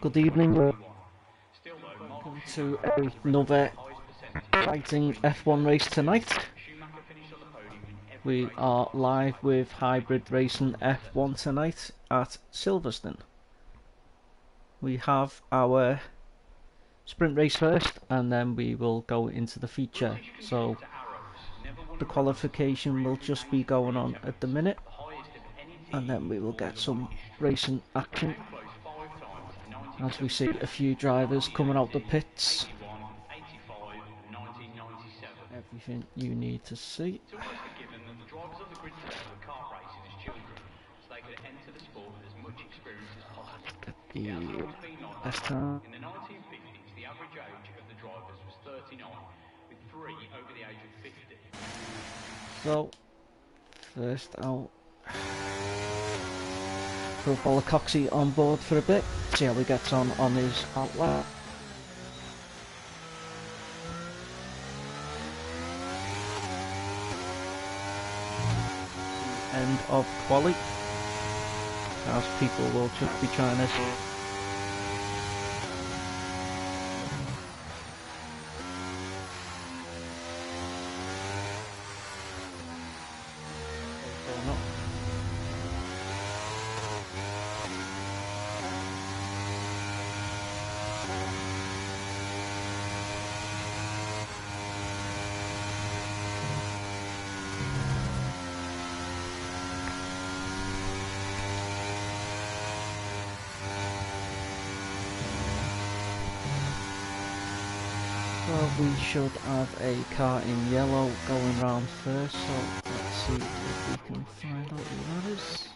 Good evening. Welcome to another exciting F1 race tonight. We are live with hybrid racing F1 tonight at Silverstone. We have our sprint race first, and then we will go into the feature. So the qualification will just be going on at the minute, and then we will get some racing action as we see a few drivers coming out the pits. Everything you need to see. The best time. In the 1950s, the average age of the drivers was 39, with 3 over the age of 50. So, first out. Put Coxie on board for a bit, see how he gets on his outlet. End of quali, as people will just be trying to we should have a car in yellow going round first, so let's see if we can find out who that is.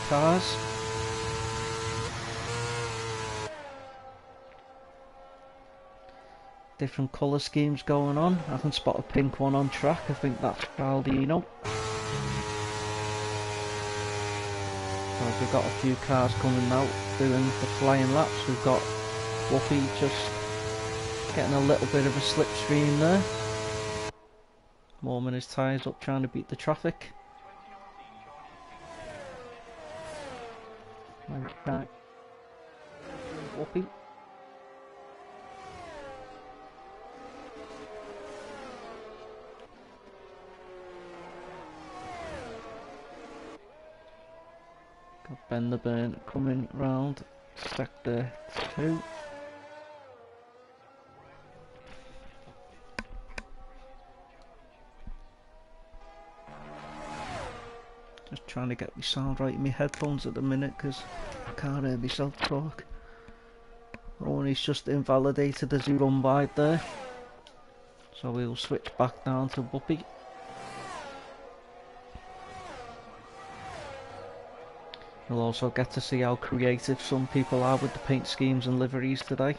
Cars. Different colour schemes going on. I can spot a pink one on track. I think that's Baldino. So we've got a few cars coming out doing the flying laps. We've got Whoopi just getting a little bit of a slipstream there. Warming his tyres up, trying to beat the traffic. Right. Whoopi. Got Ben the Burn coming round sector 2. Just trying to get my sound right in my headphones at the minute because I can't hear myself talk. Ronnie's just invalidated as he run by there. So we'll switch back down to Whoopi. You'll also get to see how creative some people are with the paint schemes and liveries today.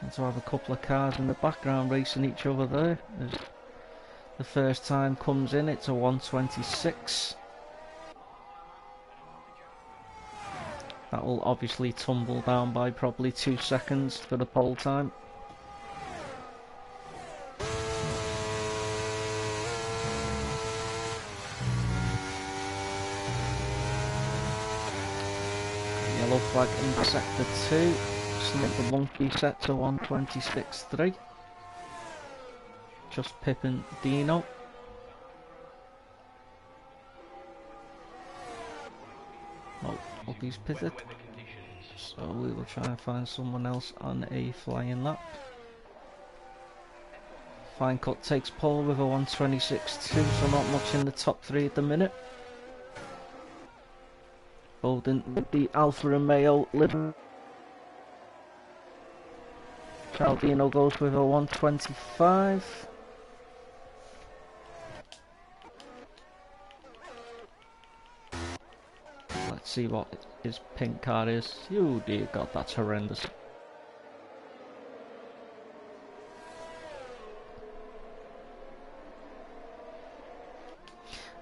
Seem to have a couple of cars in the background racing each other there. As the first time comes in, it's a 126. That will obviously tumble down by probably 2 seconds for the pole time. Yellow flag in sector 2. Snip the monkey set to 126.3. Just pipping Dino. Oh, Whoopi's pitted. So we will try and find someone else on a flying lap. Fine Cut takes pole with a 126.2, so not much in the top 3 at the minute. Bolden with the Alfa Romeo livery. Chaldino goes with a 125. Let's see what his pink car is. Oh dear God, that's horrendous.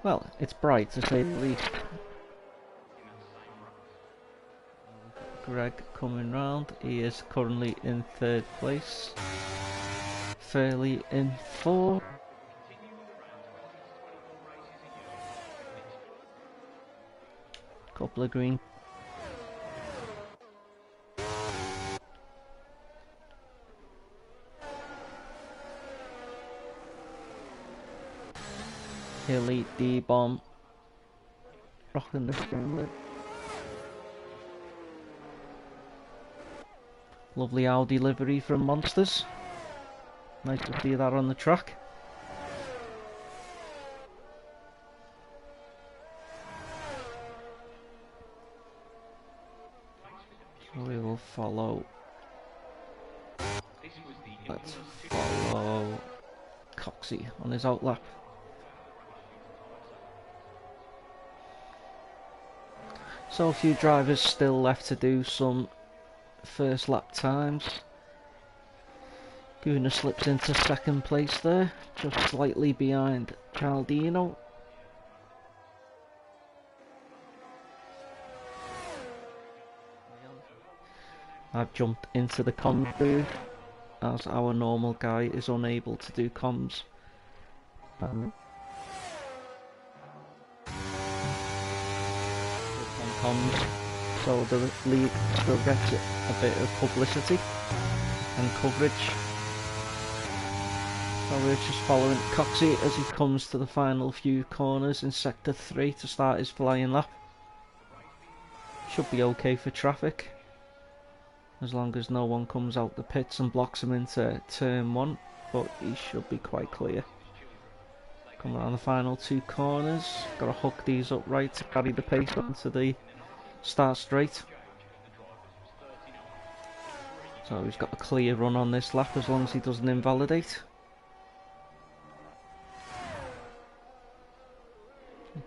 Well, it's bright to say the least. Greg coming round, he is currently in 3rd place. Fairly in 4th. Couple of green. Hilly D-bomb. Rocking the stimulus. Lovely Audi livery from Monsters. Nice to see that on the track. So we will follow. Let's follow Coxey on his outlap. So a few drivers still left to do some first lap times. Guna slips into 2nd place there, just slightly behind Cialdino. I've jumped into the comms booth as our normal guy is unable to do comms. So the league still gets a bit of publicity and coverage. So we're just following Coxey as he comes to the final few corners in sector 3 to start his flying lap. Should be okay for traffic, as long as no one comes out the pits and blocks him into turn 1, but he should be quite clear. Coming around the final 2 corners, got to hook these up right to carry the pace onto the start straight. So he's got a clear run on this lap as long as he doesn't invalidate.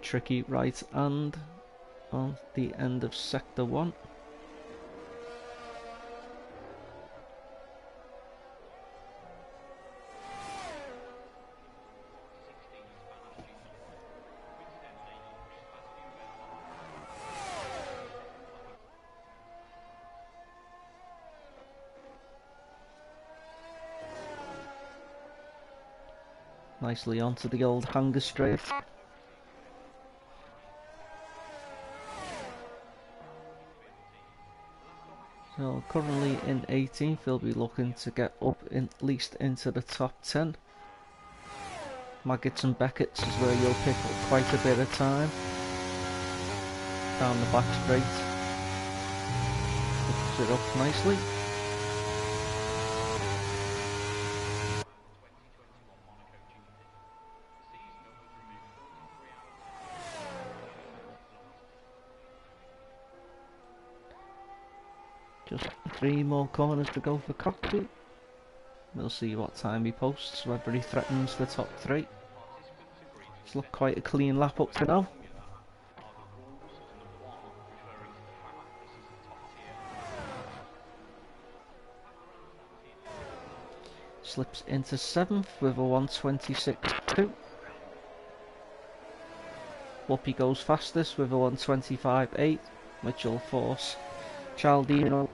Tricky right hand on the end of sector 1. Nicely onto the old hanger straight. So currently in 18th, he'll be looking to get up at least into the top 10. Maggots and Beckett's is where you'll pick up quite a bit of time. Down the back straight. Puts it up nicely. Just 3 more corners to go for Coxey. We'll see what time he posts, whether he threatens the top 3. It's looked quite a clean lap up to now. Slips into 7th with a 126.2. Whoopi goes fastest with a 125.8, which will force Cialdino.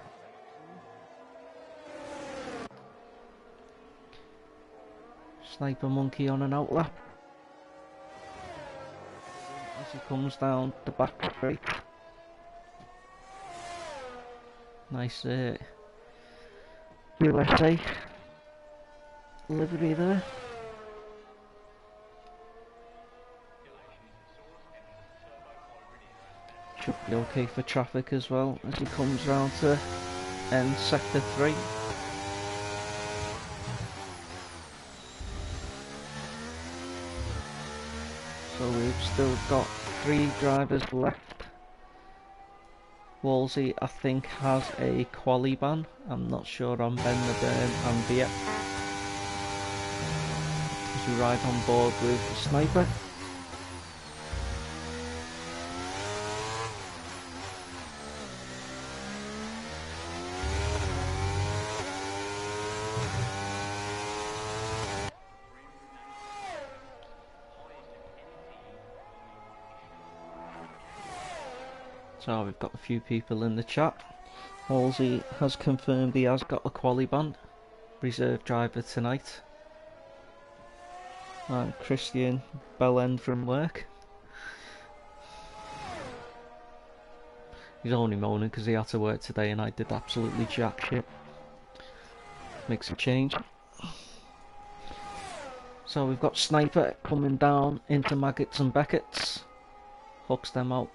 Sniper Monkey on an outlap as he comes down the back straight. Nice USA livery there. Should be okay for traffic as well as he comes round to end sector 3. So we've still got 3 drivers left. Wolsey, I think, has a quali ban. I'm not sure on Ben the Burn and Viet. As we ride on board with the Sniper. So we've got a few people in the chat. Halsey has confirmed he has got a quali ban. Reserve driver tonight. And Christian Bellend from work. He's only moaning because he had to work today and I did absolutely jack shit. Makes a change. So we've got Sniper coming down into Maggots and Beckett's. Hooks them out.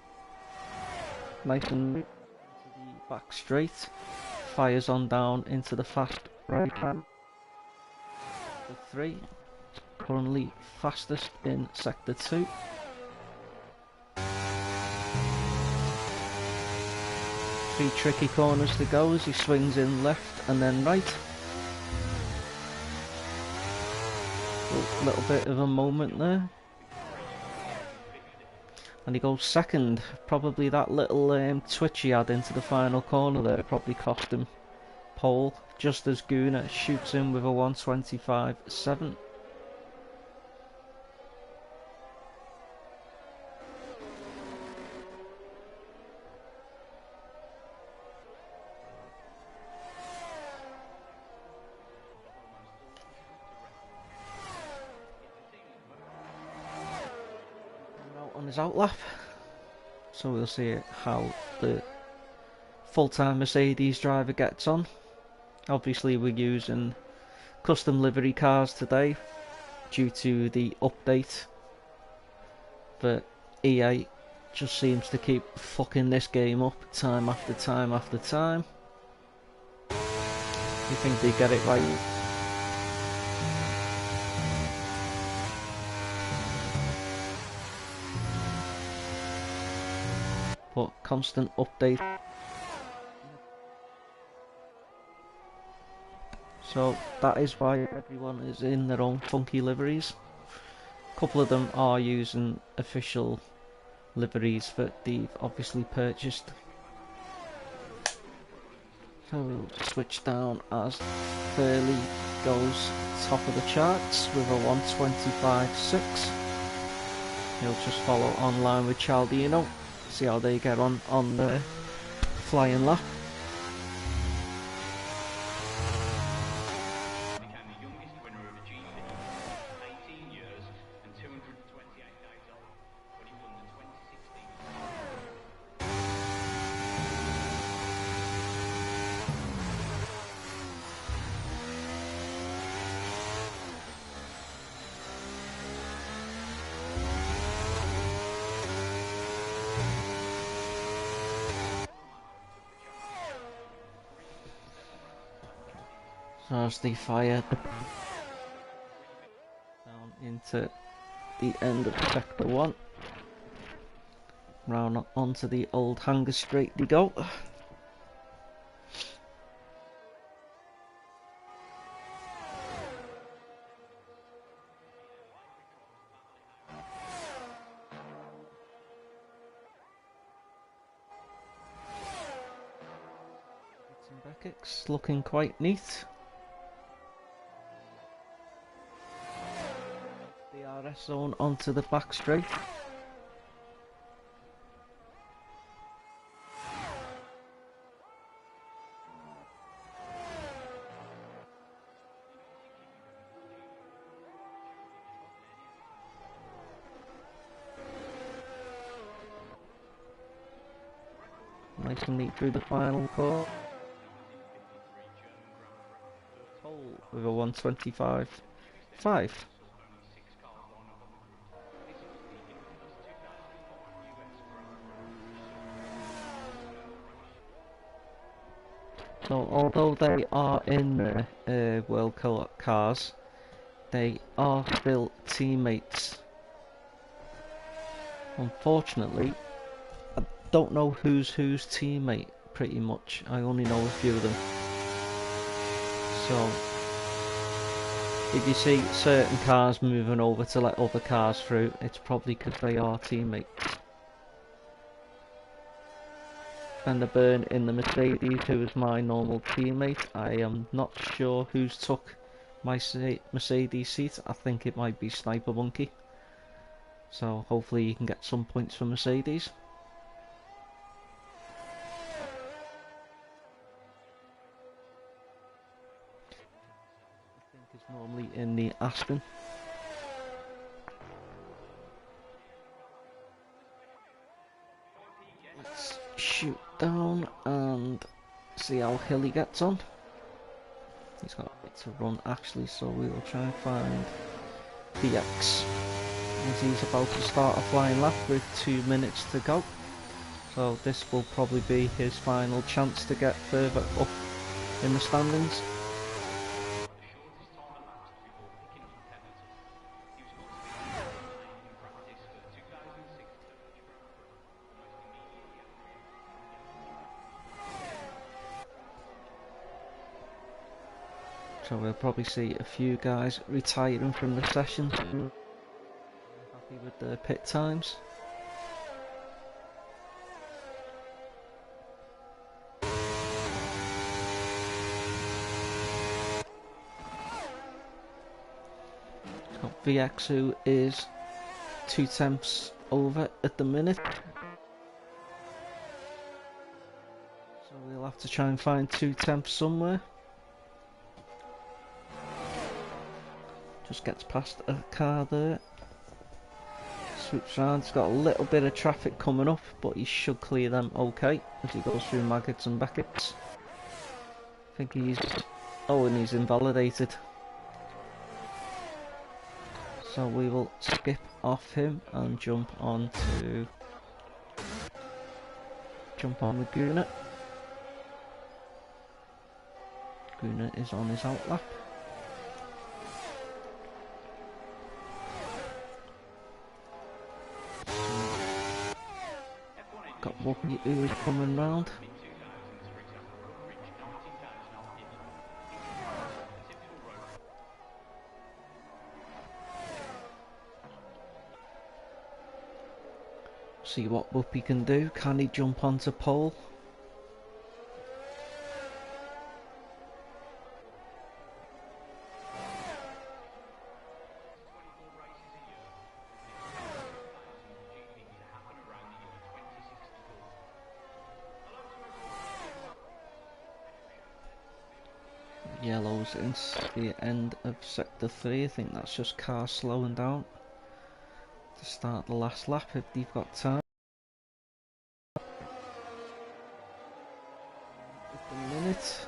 Nice and into the back straight. Fires on down into the fast right hand. The 3. Currently fastest in sector 2. Three tricky corners to go as he swings in left and then right. A little bit of a moment there. And he goes second. Probably that little twitch he had into the final corner there probably cost him pole. Just as Guna shoots in with a 125.7. On his outlap, so we'll see how the full-time Mercedes driver gets on. Obviously we're using custom livery cars today due to the update, but EA just seems to keep fucking this game up time after time after time. You think they get it right? But constant update. So that is why everyone is in their own funky liveries. A couple of them are using official liveries that they've obviously purchased. So we'll switch down as Fairley goes top of the charts with a 125.6. He'll just follow online with Cialdino. See how they get on the flying lap. As they fire down into the end of sector 1, round onto the old hangar straight they go. Beckett's looking quite neat. DRS zone onto the back straight. Nice and neat through the final corner. With a 125.5. So although they are in the World Cup cars, they are still teammates. Unfortunately, I don't know who's teammate pretty much. I only know a few of them. So if you see certain cars moving over to let other cars through, it's probably because they are teammates. And the Burn in the Mercedes, who is my normal teammate. I am not sure who's took my Mercedes seat. I think it might be Sniper Monkey. So hopefully you can get some points for Mercedes. is normally in the Aspen. Let's shoot down and see how Hilly gets on. He's got a bit to run actually, so we will try and find VX as he's about to start a flying lap with 2 minutes to go. So this will probably be his final chance to get further up in the standings. So we'll probably see a few guys retiring from the session. Happy with their pit times. Got VX who is 2 tenths over at the minute. So we'll have to try and find 2 tenths somewhere. Just gets past a car there. Swoops round, he's got a little bit of traffic coming up, but he should clear them okay as he goes through Maggots and Beckets. I think he's... oh, and he's invalidated. So we will skip off him and jump on with Guna. Guna is on his out lap. Got Whoopi who is coming round. See what Whoopi can do. Can he jump onto pole? Yellow's in the end of sector 3. I think that's just cars slowing down to start the last lap if they've got time. At the minute,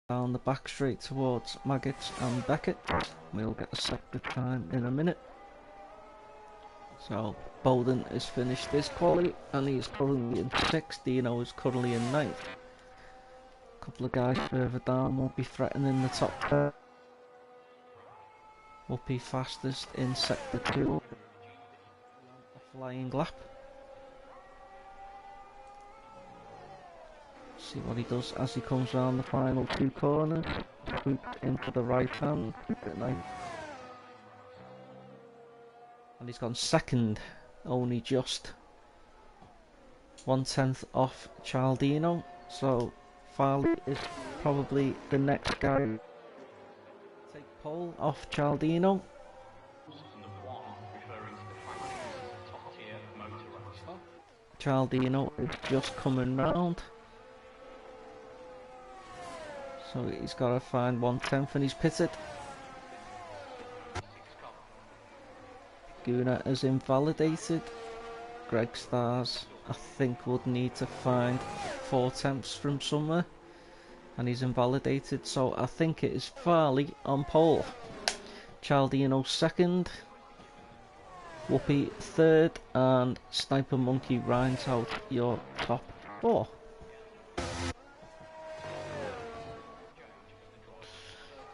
down the back straight towards Maggots and Beckett. We'll get a sector time in a minute. So Bowden has finished his quali and he's currently in 6th. Dino is currently in 9th. Couple of guys further down won't be threatening the top 10. Whoopi fastest in sector 2. A flying lap. See what he does as he comes round the final 2 corners. Swooped into the right hand. And he's gone second, only just 1/10 off Cialdino. So Farley is probably the next guy to take pole off Cialdino. Cialdino is just coming round. So he's got to find 1/10 and he's pitted. Guna is invalidated. Greg Stars, I think, would need to find 4 tenths from somewhere. And he's invalidated, so I think it is Farley on pole. Cialdino second. Whoopi third. And Sniper Monkey rounds out your top 4.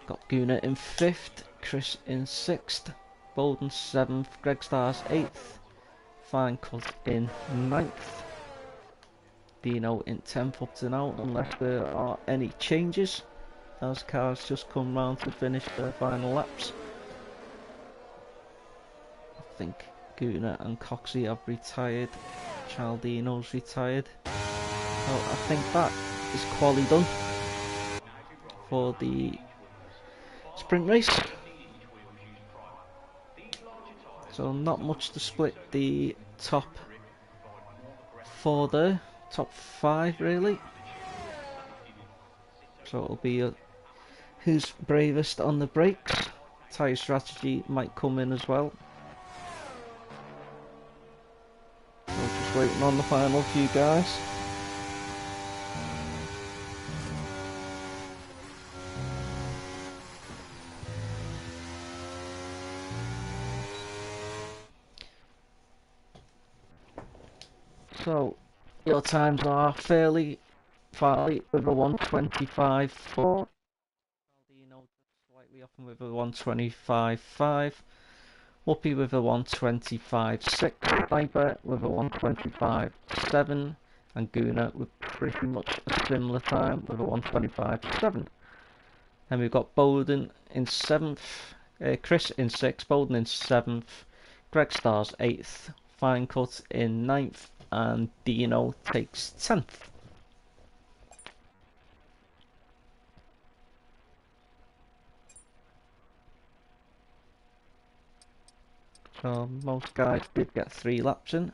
Got Guna in 5th. Chris in 6th. Bowden 7th. Greg Stars 8th. Fine Cut in 9th. Dino in 10th up to now, unless there are any changes as cars just come round to finish their final laps. I think Guna and Coxey have retired. Cialdino's retired. So I think that is quali done for the sprint race. So not much to split the top 4 there. Top 5 really. So it'll be who's bravest on the brakes. Tyre strategy might come in as well. We're just waiting on the final few guys. So your times are fairly Farley with a 125.4. Aldino slightly off with a 125.5. Whoopi with a 125.6. Viper with a 125.7. And Guna with pretty much a similar time with a 125.7. And we've got Bowden in 7th, Chris in 6th, Bowden in 7th, Greg Stars 8th, Finecut in 9th, and Dino takes 10th. So most guys did get 3 laps in.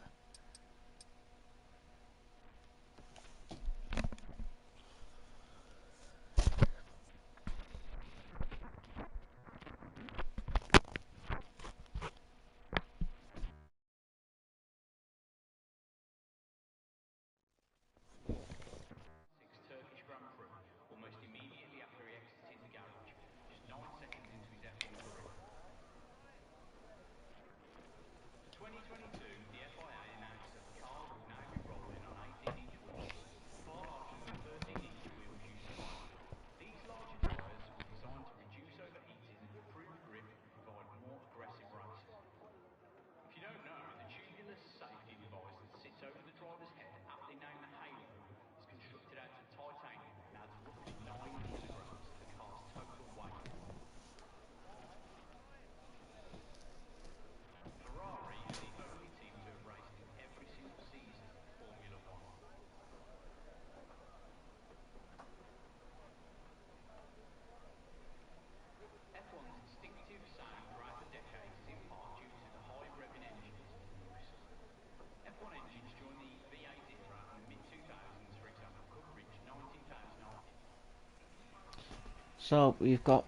So we've got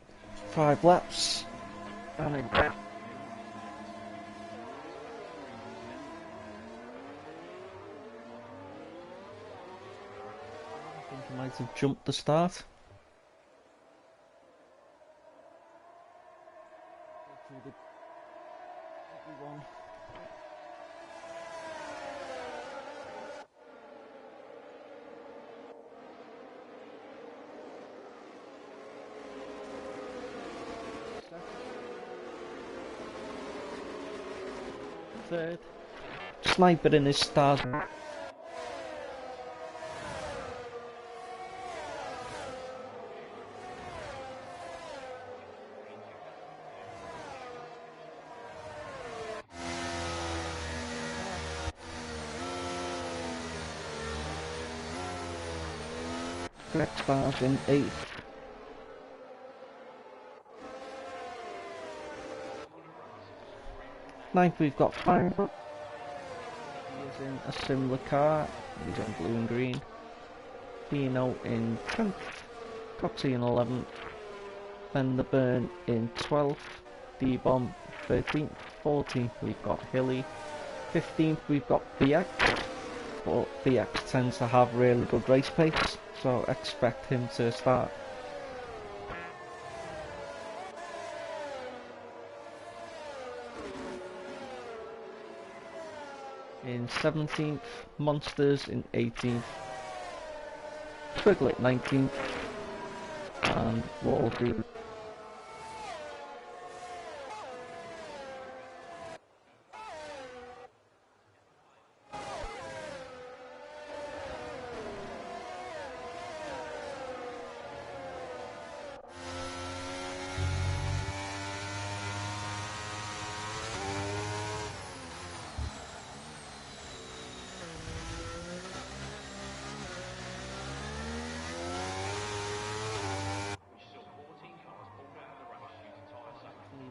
5 laps, and in I think he might have jumped the start. Third. Sniper in his stars. Correct stars in 8th. Ninth we've got Finecut. He is in a similar car. He's on blue and green. Dino in 10th. Coxie in 11th. Then the Burn in 12th. D-Bomb 13th. 14th we've got Hilly. 15th we've got BX. But BX tends to have really good race pace, so expect him to start. In 17th, Monsters in 18th, Twiglet 19th, and Wolsey.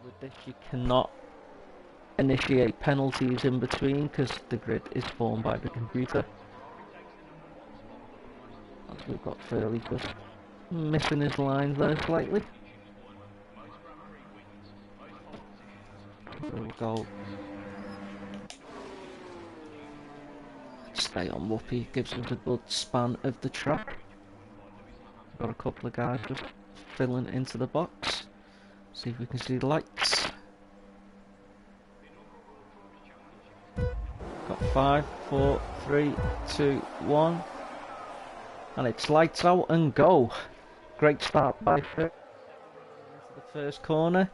With this you cannot initiate penalties in between because the grid is formed by the computer. As we've got Furley just missing his lines there slightly. We'll go. Stay on Whoopi, gives us a good span of the track. Got a couple of guys just filling into the box. See if we can see the lights. Got 5, 4, 3, 2, 1. And it's lights out and go. Great start by Phil. Into the first corner.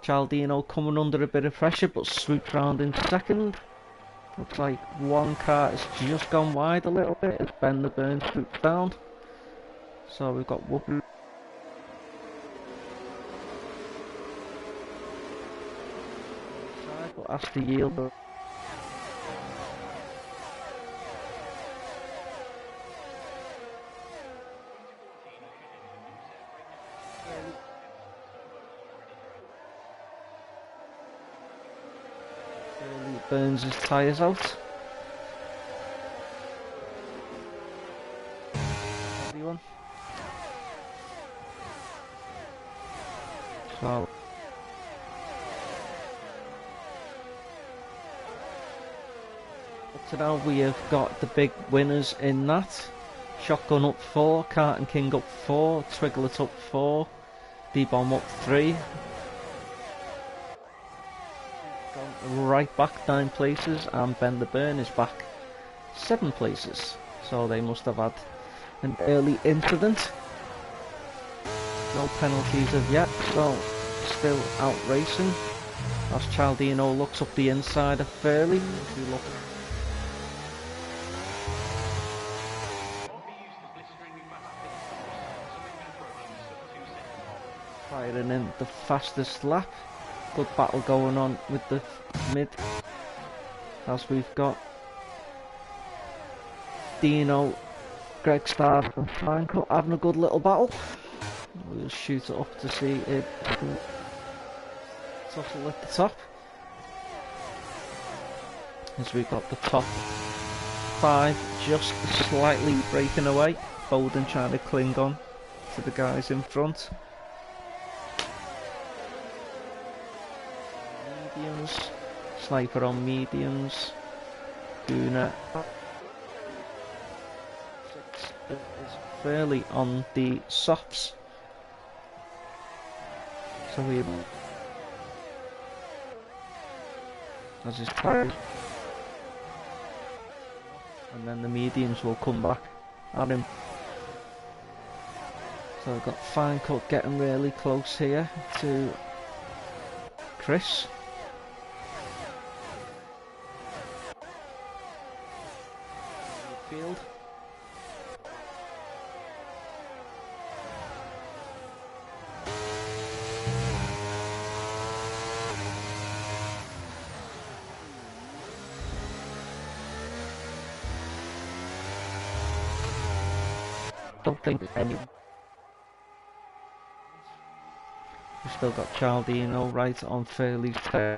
Cialdino coming under a bit of pressure but swoops round in second. Looks like one car has just gone wide a little bit as Ben the Burn swoops down. So we've got Whoopi. But has to yield. Burns his tyres out. Everyone. So up to now we have got the big winners in that. Shotgun up 4, Carton King up 4, Twiglet up 4, D-Bomb up 3. Gone right back 9 places, and Ben the Burn is back 7 places. So they must have had an early incident. No penalties as yet, so still out racing. As Cialdino looks up the inside of Fairley. If you look, firing in the fastest lap. Good battle going on with the mid. As we've got Dino, Greg Starr and Franco having a good little battle. We'll shoot it up to see if tussle at the top. As we've got the top 5 just slightly breaking away. Bowden trying to cling on to the guys in front. Mediums, Sniper on mediums, Guna 6 is fairly on the softs. So we as his tires, and then the mediums will come back at him. So we've got Fine Cut getting really close here to Chris. Field. Don't think any. We've still got Cialdino right on Fairley's tail.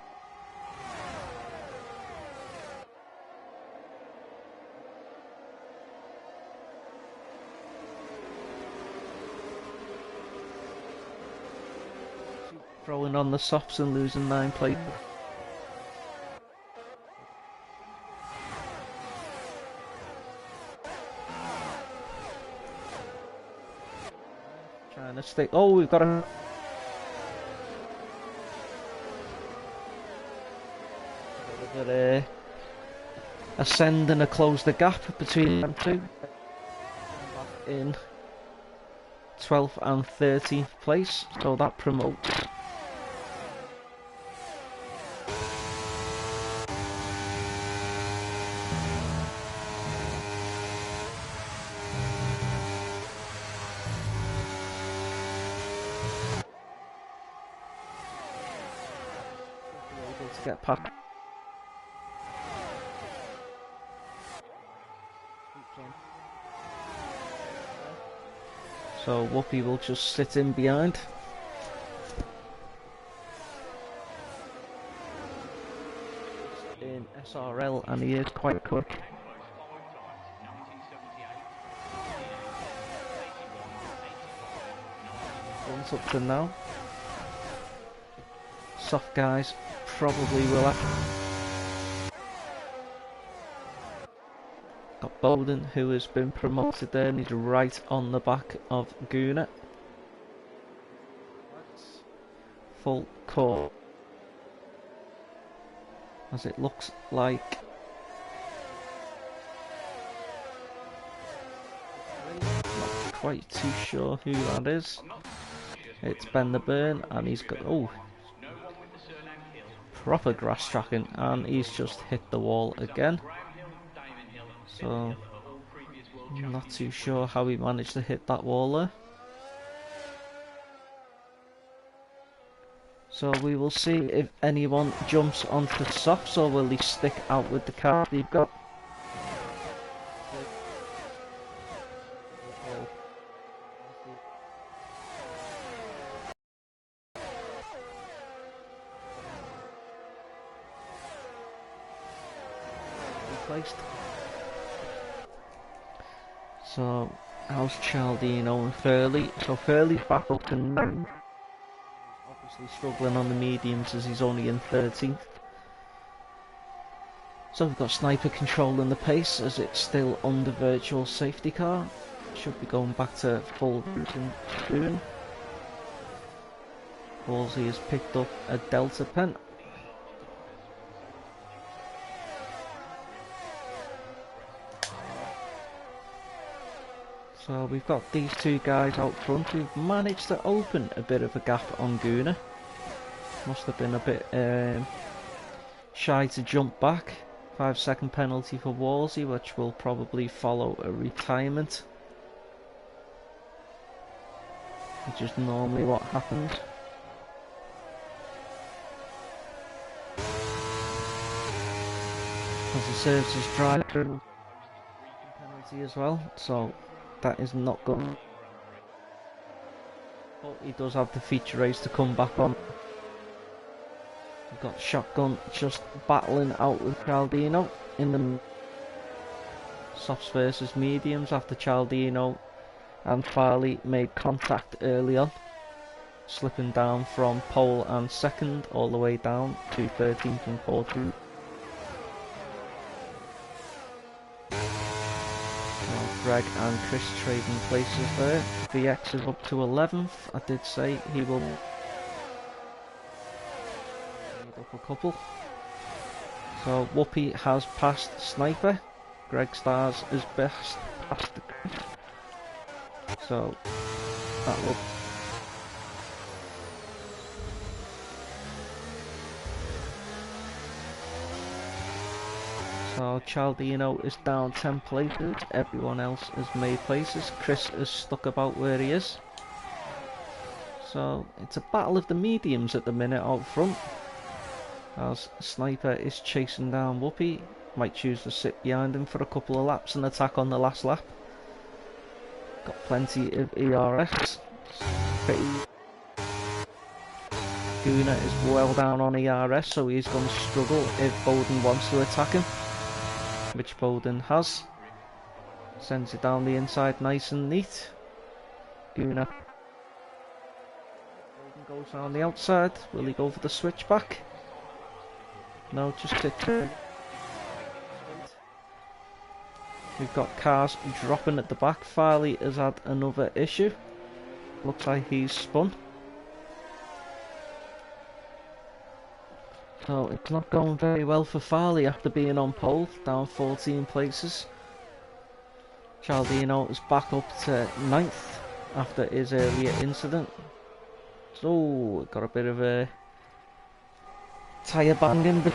Throwing on the softs and losing 9 places. Trying to stay. Oh, we've got a. Ascend and close the gap between them two. In 12th and 13th place, so that promotes. Able to get past. So Whoopi will just sit in behind. In SRL, and he is quite quick. Runs up to now. soft guys probably will have. Got Bowden, who has been promoted there, and he's right on the back of Guna. Full court, as it looks like. Not quite too sure who that is. It's Ben the Burn, and he's got proper grass tracking, and he's just hit the wall again. So I'm not too sure how he managed to hit that wall there. So we will see if anyone jumps onto the softs, or will they stick out with the car they've got. Placed. So how's Cialdino and Furley? So Furley's back up to 9th. Obviously struggling on the mediums as he's only in 13th. So we've got Sniper controlling the pace as it's still under virtual safety car. Should be going back to full routing soon. Wolsey has picked up a Delta pen. So we've got these two guys out front who've managed to open a bit of a gap on Guna. Must have been a bit shy to jump back. 5-second penalty for Wolsey, which will probably follow a retirement, which is normally what happens. As he serves his drive-through penalty as well, so that is not good. But he does have the feature race to come back on. We've got Shotgun just battling out with Cialdino in the softs versus mediums after Cialdino and Farley made contact early on, slipping down from pole and second all the way down to 13th and 14th. Greg and Chris trading places there. VX is up to 11th. I did say he will lead up a couple. So Whoopi has passed Sniper. Greg Stars is best past the Chris. So that will. So Cialdino is down 10 places, everyone else has made places. Chris is stuck about where he is. So it's a battle of the mediums at the minute out front, as Sniper is chasing down Whoopi. Might choose to sit behind him for a couple of laps and attack on the last lap. Got plenty of ERS. Guna is well down on ERS, so he's going to struggle if Bowden wants to attack him, which Bowden has. Sends it down the inside nice and neat. Guna goes down the outside. Will he go for the switchback? No, just hit turn. We've got cars dropping at the back. Farley has had another issue. Looks like he's spun. So it's not going very well for Farley after being on pole, down 14 places. Cialdino is back up to 9th after his earlier incident. So got a bit of a tyre banging. The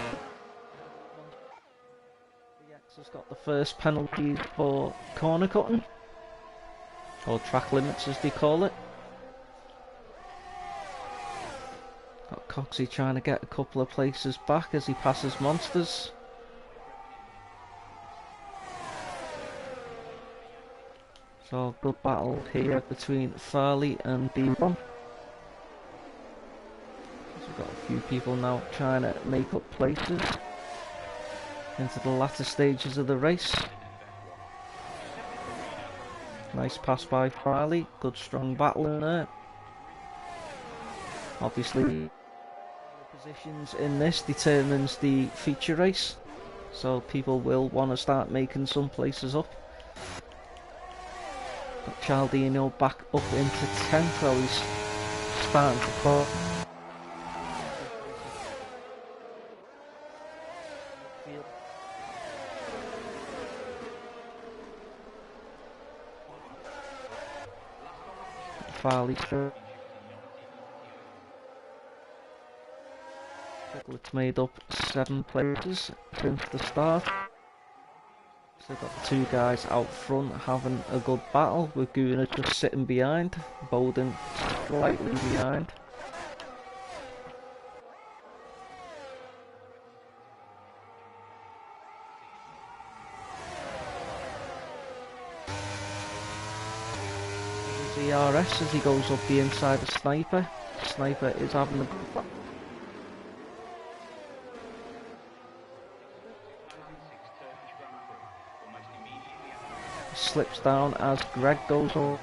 X has got the first penalty for corner cutting, or track limits as they call it. Got Coxey trying to get a couple of places back as he passes Monsters. So good battle here between Farley and Devon. We've got a few people now trying to make up places into the latter stages of the race. Nice pass by Farley, good strong battle in there. Obviously Positions in this determines the feature race, so people will want to start making some places up. Got Cialdino back up into 10th, so he's starting to fall. Farley through. It's made up 7 places since the start. So got 2 guys out front having a good battle, with Guna just sitting behind, Bowden slightly behind. There's ERS as he goes up the inside of Sniper. Sniper is having a good battle. Slips down as Greg goes on.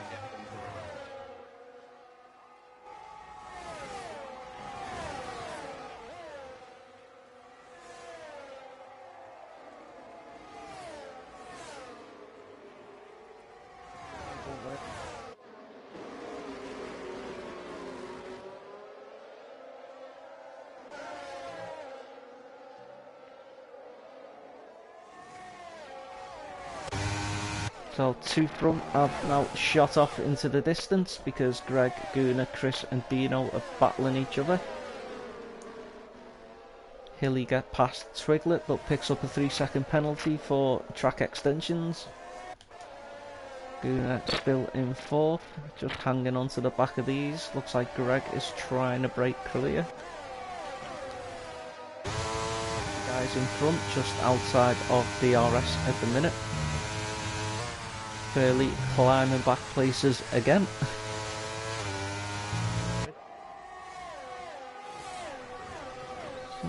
So 2 front have now shot off into the distance because Greg, Guna, Chris and Dino are battling each other. Hilly get past Twiglet but picks up a 3-second penalty for track extensions. Guna still in 4th, just hanging on to the back of these. Looks like Greg is trying to break clear. Guys in front just outside of DRS at the minute. Fairly climbing back places again. So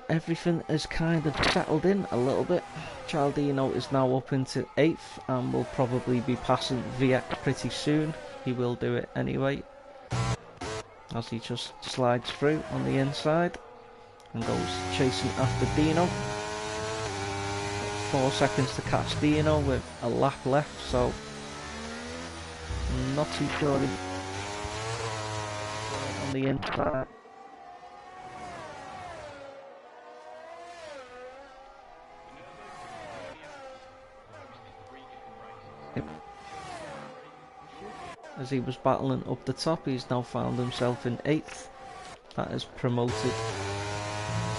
everything is kind of settled in a little bit. Cialdino is now up into 8th and will probably be passing VX pretty soon. He will do it anyway, as he just slides through on the inside and goes chasing after Dino. 4 seconds to catch Dino with a lap left, so not too sure on the inside. As he was battling up the top, he's now found himself in 8th. That has promoted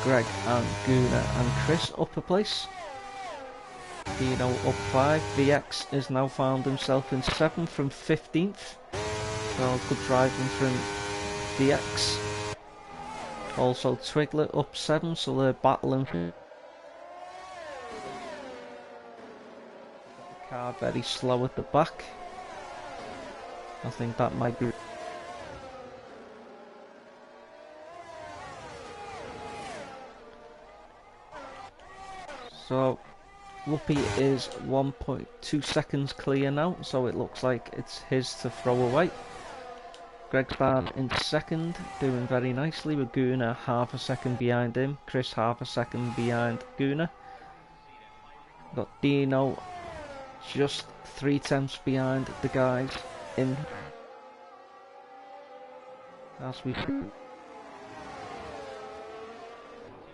Greg and Guna and Chris up a place. Dino up 5, VX is now found himself in 7th from 15th. So good driving from VX. Also Twiglet up 7, so they're battling for the car very slow at the back. I think that might be. So Whoopi is 1.2 seconds clear now, so it looks like it's his to throw away. Greg's down in 2nd, doing very nicely with Guna half a second behind him, Chris half a second behind Guna. Got Dino just 3/10 behind the guys in as we see.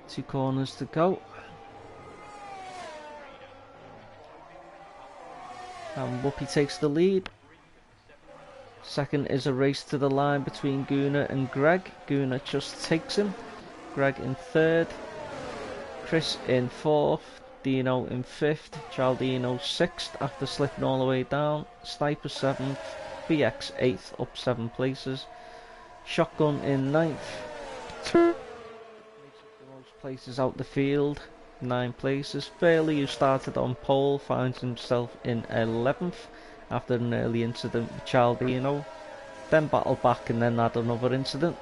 2 corners to go. And Whoopi takes the lead. Second is a race to the line between Guna and Greg. Guna just takes him. Greg in 3rd. Chris in 4th. Dino in 5th. Cialdino 6th after slipping all the way down. Sniper 7th. VX 8th, up 7 places. Shotgun in 9th. The most places out the field. 9 places. Fairley, who started on pole, finds himself in 11th after an early incident with Cialdino, then battled back and then had another incident.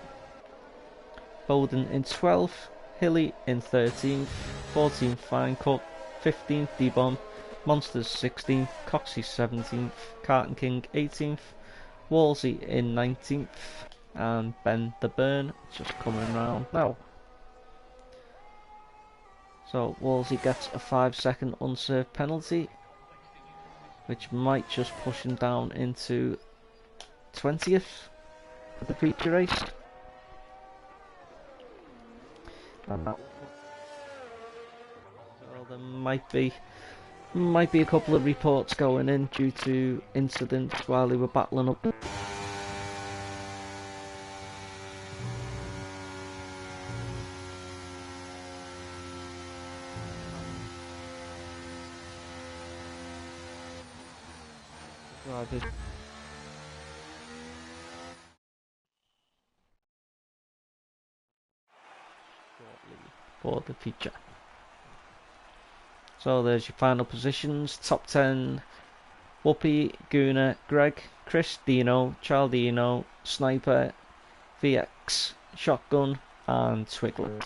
Bowden in 12th, Hilly in 13th, 14th Fine Cut, 15th D-Bomb, Monsters 16th, Coxey 17th, Carton King 18th, Wolsey in 19th, and Ben the Burn just coming round now. So Wolsey gets a 5-second unserved penalty, which might just push him down into 20th for the feature race. And that, so there might be a couple of reports going in due to incidents while they were battling up. Drivers for the feature. So there's your final positions. Top 10: Whoopi, Guna, Greg, Chris, Dino, Chaldino, Sniper, VX, Shotgun, and Twiglet.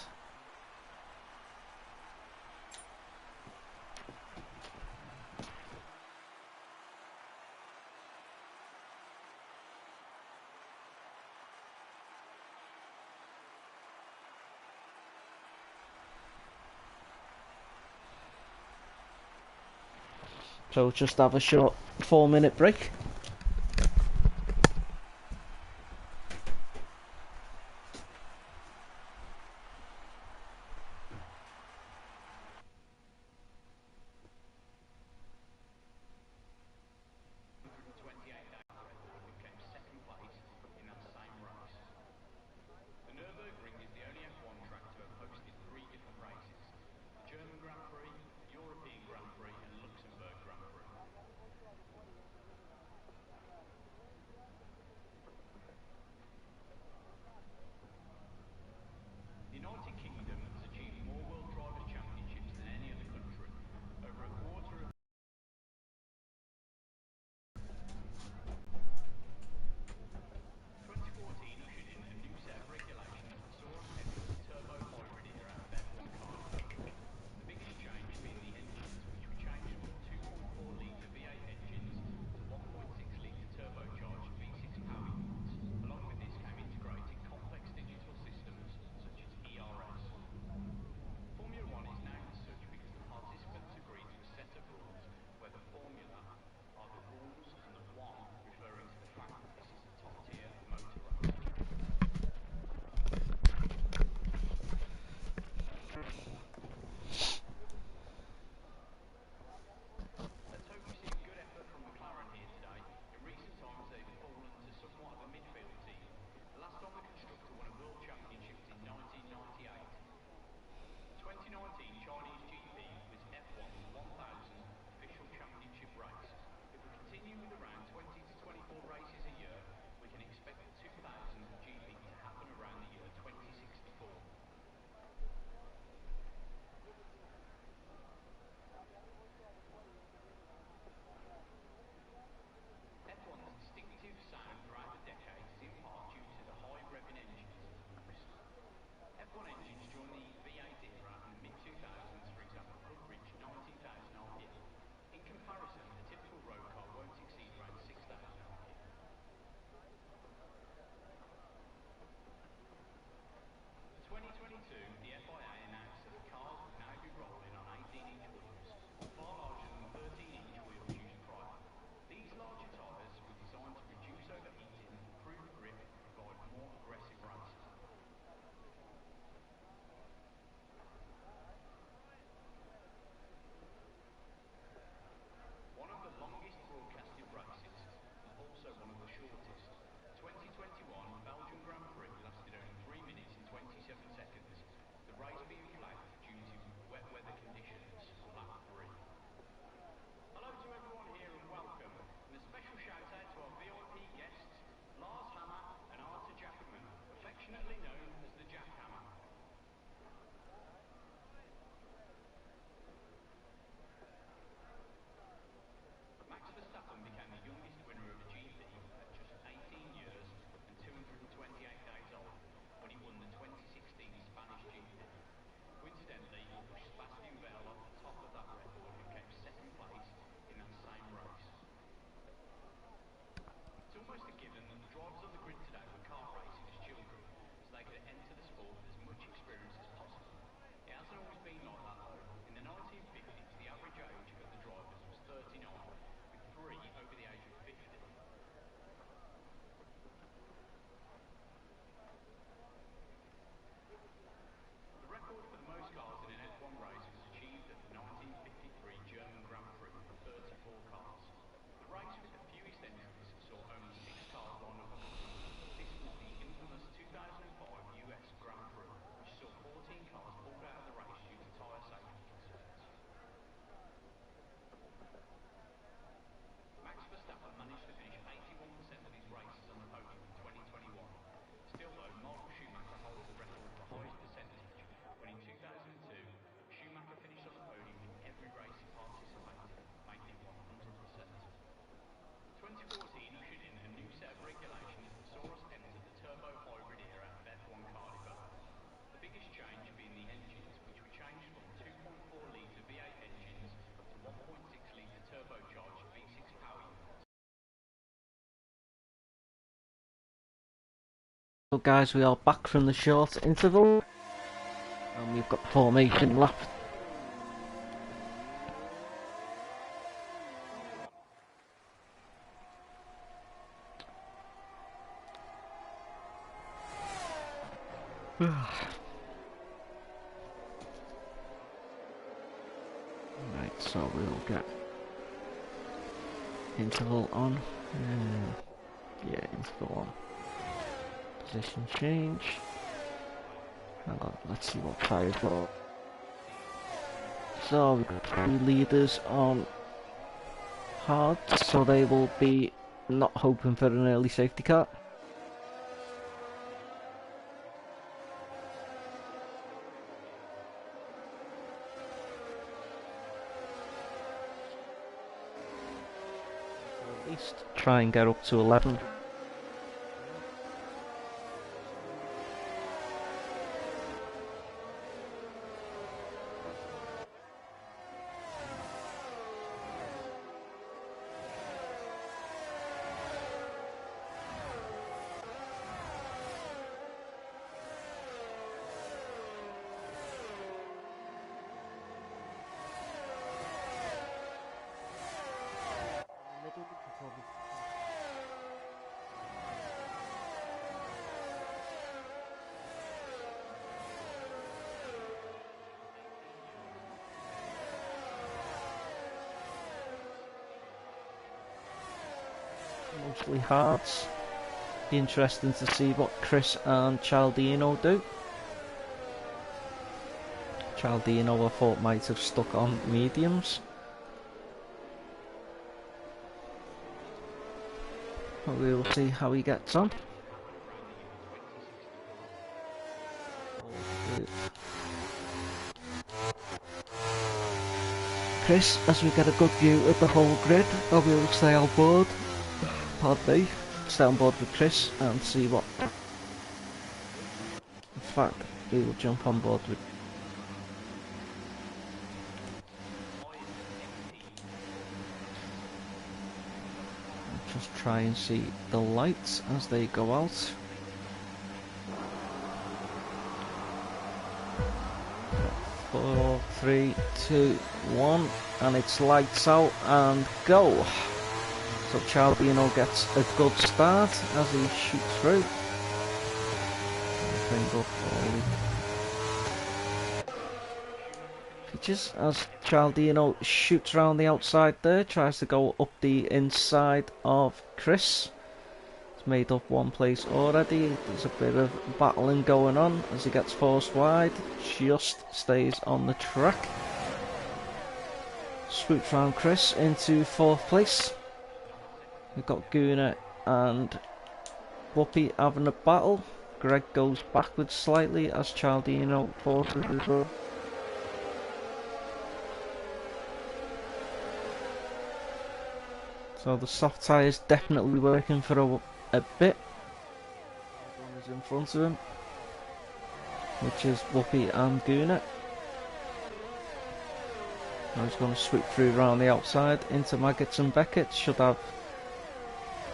So just have a short 4-minute break. So guys, we are back from the short interval and we've got formation left. Right, so we'll get interval on. Yeah, interval on. Position change. Hang on, let's see what tyres are. So we've got 3 leaders on hard, so they will be not hoping for an early safety car. At least try and get up to 11. Mostly hards. Be interesting to see what Chris and Cialdino do. Cialdino I thought might have stuck on mediums. But we will see how he gets on. Chris, as we get a good view of the whole grid, I will stay on board. Pardon me. Stay on board with Chris and see what. In fact, we will jump on board with. Just try and see the lights as they go out. Four, 3, 2, 1, and it's lights out and go. So Cialdino gets a good start as he shoots through. Features as Cialdino shoots around the outside there, tries to go up the inside of Chris. He's made up one place already. There's a bit of battling going on as he gets forced wide. Just stays on the track. Swoops round Chris into 4th place. We've got Guna and Whoopi having a battle. Greg goes backwards slightly as Cialdino forces as well. So the soft tyres definitely working for a bit. One is in front of him, which is Whoopi and Guna. Now he's going to sweep through around the outside into Maggots and Beckett. Should have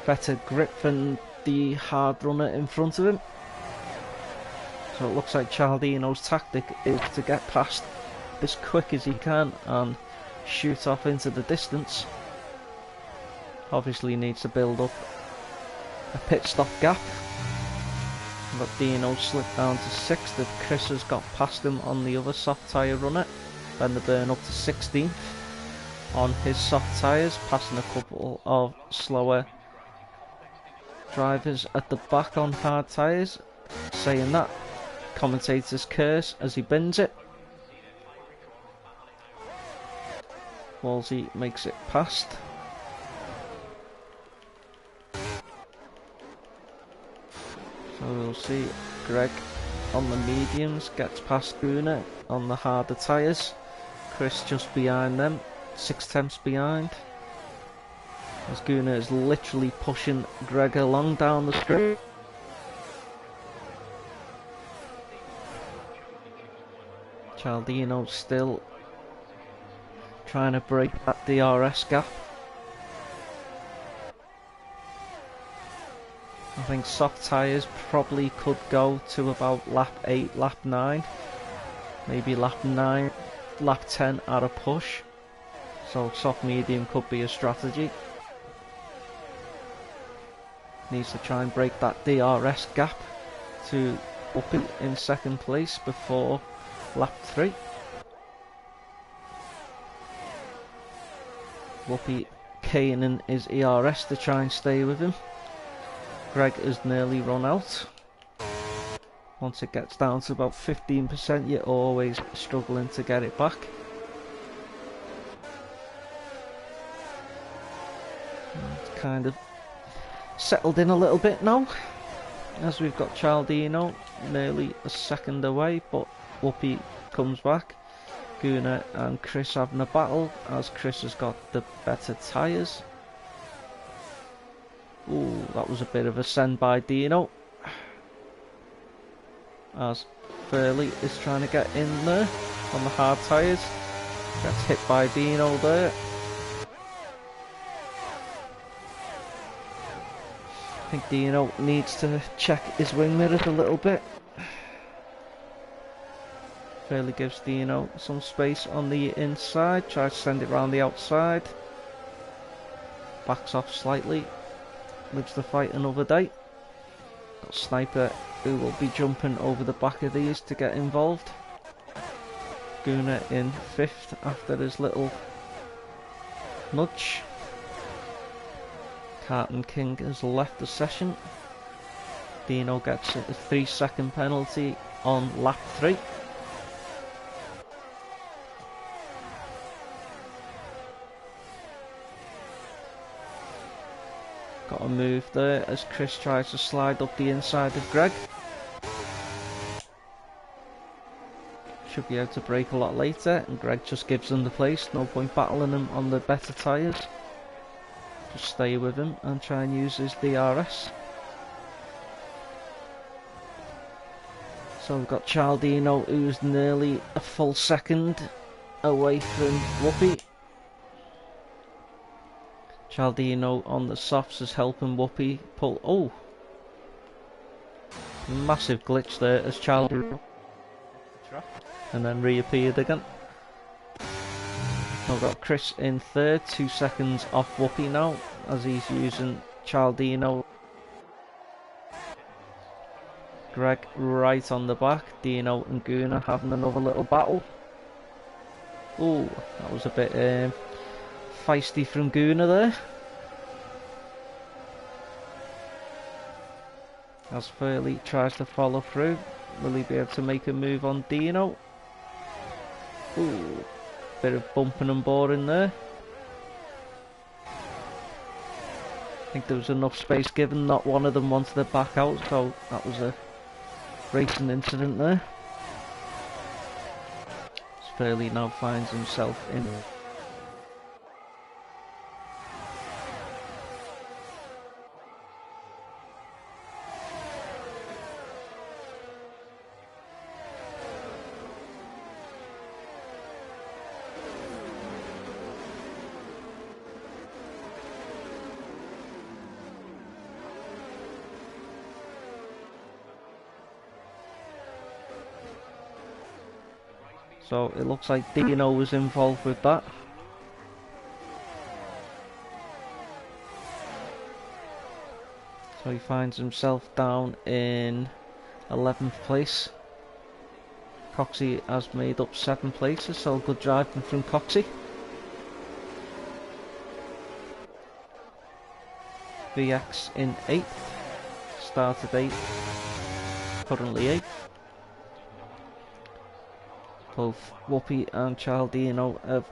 better grip than the hard runner in front of him. So it looks like Cialdino's tactic is to get past as quick as he can and shoot off into the distance. Obviously he needs to build up a pit stop gap. But Dino slipped down to 6th if Chris has got past him on the other soft tyre runner. Then the burn up to 16th on his soft tyres, passing a couple of slower drivers at the back on hard tyres. Saying that, commentators curse as he bins it. Wolsey makes it past. So we'll see Greg on the mediums gets past Guna on the harder tyres. Chris just behind them, 6/10 behind. As Guna is literally pushing Greg along down the straight. Cialdino still trying to break that DRS gap. I think soft tyres probably could go to about lap 8, lap 9. Maybe lap 9, lap 10 at a push. So soft medium could be a strategy. Needs to try and break that DRS gap to Whoopi in second place before lap 3. Whoopi caning his ERS to try and stay with him. Greg has nearly run out. Once it gets down to about 15%, you're always struggling to get it back. It's kind of settled in a little bit now, as we've got Cialdino nearly a second away, but Whoopi comes back. Gunnar and Chris having a battle, as Chris has got the better tyres. Ooh, that was a bit of a send by Dino, as Furley is trying to get in there on the hard tyres. Gets hit by Dino there. I think Dino needs to check his wing mirrors a little bit. Furley gives Dino some space on the inside, tries to send it round the outside. Backs off slightly. Lives the fight another day. Got Sniper who will be jumping over the back of these to get involved. Gunnar in 5th after his little nudge. Carton King has left the session. Dino gets a 3-second penalty on lap 3. Got a move there as Chris tries to slide up the inside of Greg. Should be able to brake a lot later, and Greg just gives him the place. No point battling him on the better tyres. Just stay with him and try and use his DRS. So we've got Cialdino, who's nearly a full second away from Whoopi. Cialdino on the softs is helping Whoopi pull. Oh! Massive glitch there as Cialdino and then reappeared again. I've got Chris in 3rd, 2 seconds off Whoopi now, as he's using Cialdino. Greg right on the back, Dino and Gunnar having another little battle. Oh, that was a bit feisty from Gunnar there. As Furley tries to follow through, will he be able to make a move on Dino? Ooh, bit of bumping and boring there. I think there was enough space given, not one of them wanted to back out, so that was a racing incident there. As Furley now finds himself in so it looks like Dino was involved with that. So he finds himself down in 11th place. Coxie has made up 7 places, so good driving from Coxie. VX in 8th, started 8th, currently 8th. Both Whoopi and Cialdino have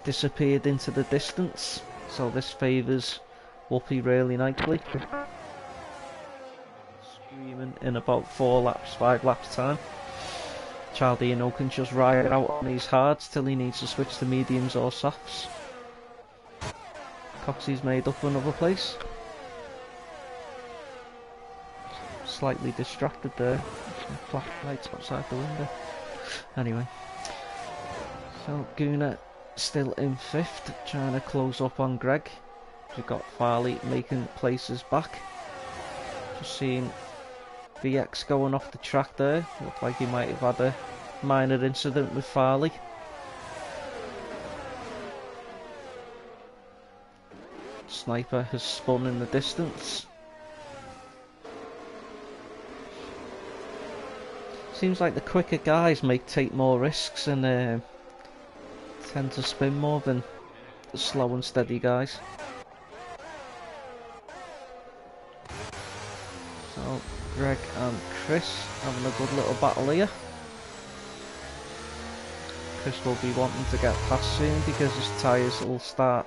disappeared into the distance, so this favours Whoopi really nicely. Screaming in about 4 laps, 5 laps time. Cialdino can just ride out on these hards till he needs to switch to mediums or softs. Coxie's made up another place. Slightly distracted there. Some flash lights outside the window. Anyway, so Gunnar still in 5th, trying to close up on Greg. We've got Farley making places back. Just seen VX going off the track there. Looked like he might have had a minor incident with Farley. Sniper has spun in the distance. Seems like the quicker guys take more risks and tend to spin more than the slow and steady guys. So Greg and Chris having a good little battle here. Chris will be wanting to get past soon because his tyres will start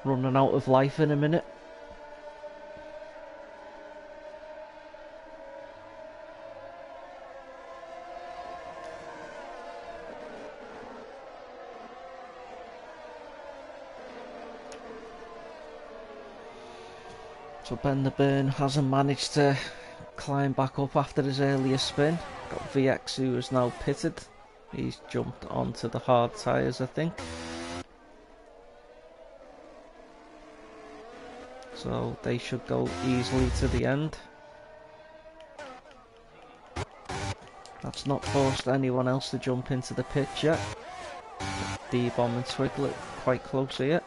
running out of life in a minute. So Ben the Burn hasn't managed to climb back up after his earlier spin. Got VX who is now pitted. He's jumped onto the hard tyres, I think. So they should go easily to the end. That's not forced anyone else to jump into the pit yet. D-Bomb and Twiglet quite close here.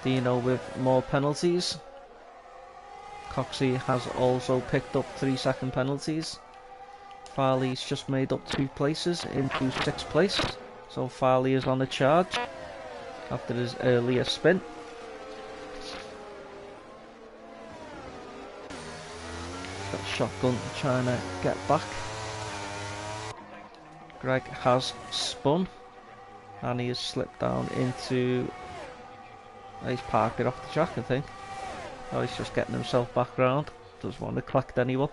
Dino with more penalties. Coxie has also picked up 3-second penalties. Farley's just made up 2 places into 6th place. So Farley is on a charge after his earlier spin. Got Shotgun trying to get back. Greg has spun and he has slipped down into... He's parked it off the track, I think. Oh, he's just getting himself back round. Doesn't want to collect anyone.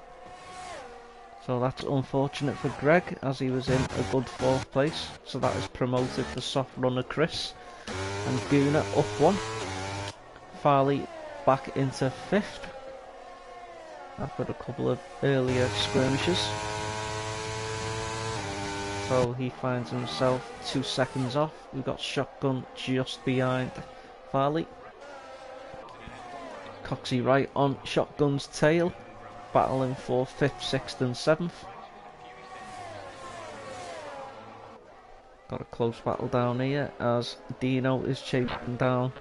So that's unfortunate for Greg, as he was in a good 4th place. So that is promoted to soft runner Chris. And Guna up 1. Farley back into 5th. After a couple of earlier skirmishes. So he finds himself 2 seconds off. We've got Shotgun just behind Farley. Coxie right on Shotgun's tail, battling for 5th, 6th and 7th. Got a close battle down here as Dino is chasing down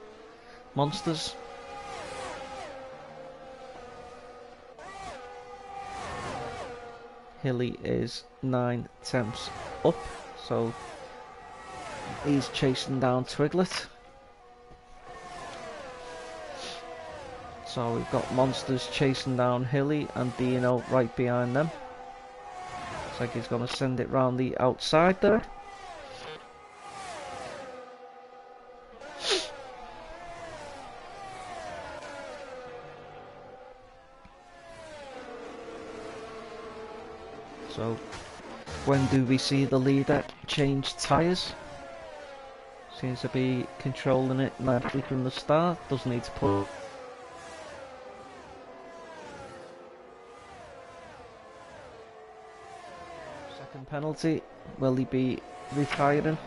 Monsters. Hilly is 9/10 up, so he's chasing down Twiglet. So we've got Monsters chasing down Hilly and Dino right behind them. Looks like he's going to send it round the outside there. So when do we see the leader change tyres? Seems to be controlling it nicely from the start. Doesn't need to put... Second penalty. Will he be retiring?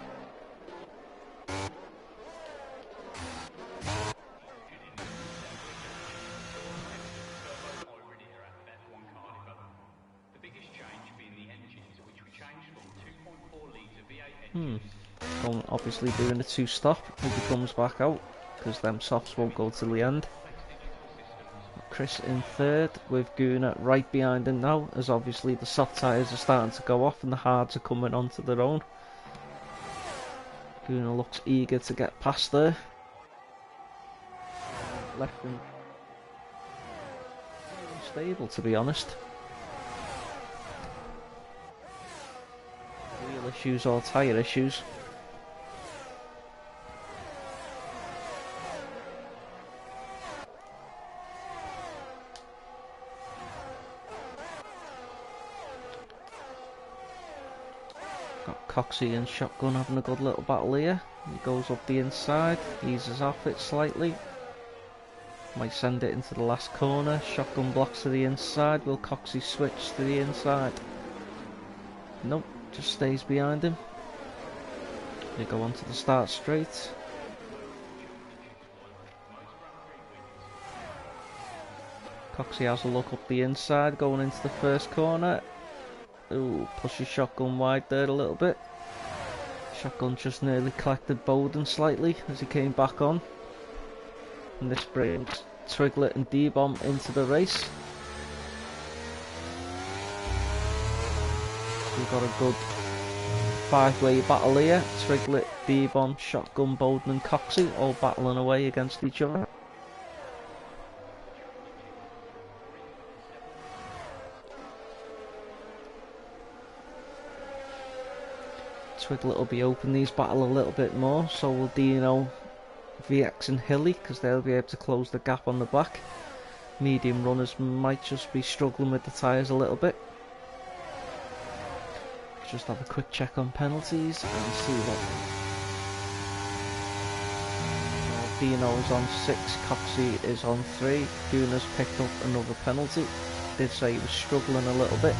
Obviously doing a 2-stop if he comes back out, because them softs won't go till the end. Chris in 3rd with Guna right behind him now, as obviously the soft tyres are starting to go off and the hards are coming onto their own. Guna looks eager to get past there. Left him unstable, to be honest. Wheel issues or tyre issues. Coxie and Shotgun having a good little battle here. He goes up the inside, eases off it slightly. Might send it into the last corner. Shotgun blocks to the inside. Will Coxie switch to the inside? Nope, just stays behind him. They go on to the start straight. Coxie has a look up the inside, going into the first corner. Ooh, pushes shotgun wide there a little bit. Shotgun just nearly collected Bowden slightly as he came back on. And this brings Twiglet and D-Bomb into the race. We've got a good 5-way battle here. Twiglet, D-Bomb, Shotgun, Bowden and Coxie all battling away against each other. Twiglet will be open these battle a little bit more, so will Dino, VX and Hilly, because they'll be able to close the gap on the back. Medium runners might just be struggling with the tyres a little bit. Just have a quick check on penalties and see what. Dino's on 6, Coxie is on 3. Guna's picked up another penalty. Did say he was struggling a little bit.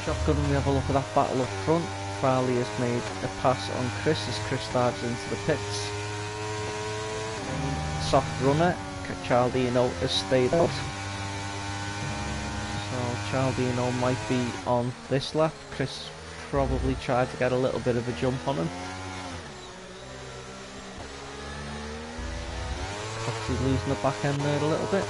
Shotgun, we have a look at that battle up front. Farley has made a pass on Chris as Chris dives into the pits. Soft runner, Cialdino has stayed out. So Cialdino might be on this lap. Chris probably tried to get a little bit of a jump on him. Coxie losing the back end there a little bit.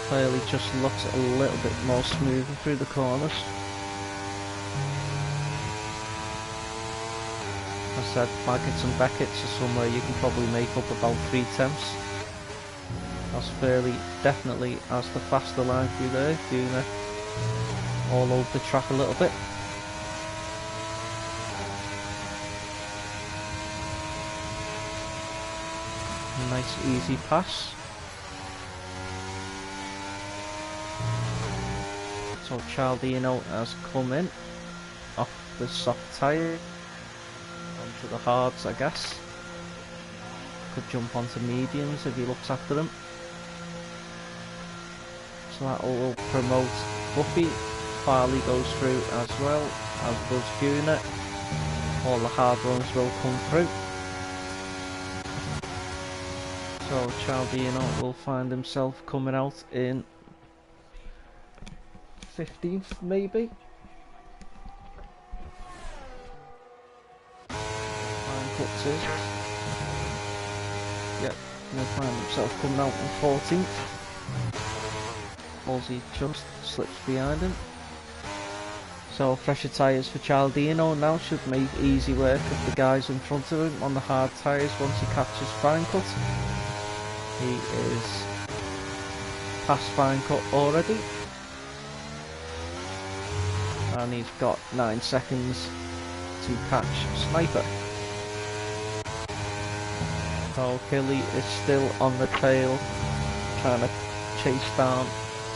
Clearly just looks a little bit more smoother through the corners. As I said, Baggett's and Beckett's are somewhere you can probably make up about 3 tenths. That's fairly definitely has the faster line through there. Guna all over the track a little bit. Nice easy pass. So Cialdino has come in off the soft tyre onto the hards, I guess. Could jump onto mediums if he looks after them. So that will promote Buffy. Farley goes through as well, as does Guna. All the hard runs will come through. So Cialdino will find himself coming out in 15th maybe. Fine cuts in. Yep, he'll find himself coming out in 14th. Halsey just slips behind him. So fresher tyres for Cialdino now should make easy work of the guys in front of him on the hard tyres once he catches fine cut. He is past fine cut already. And he's got 9 seconds to catch Sniper. So Hilly is still on the tail, trying to chase down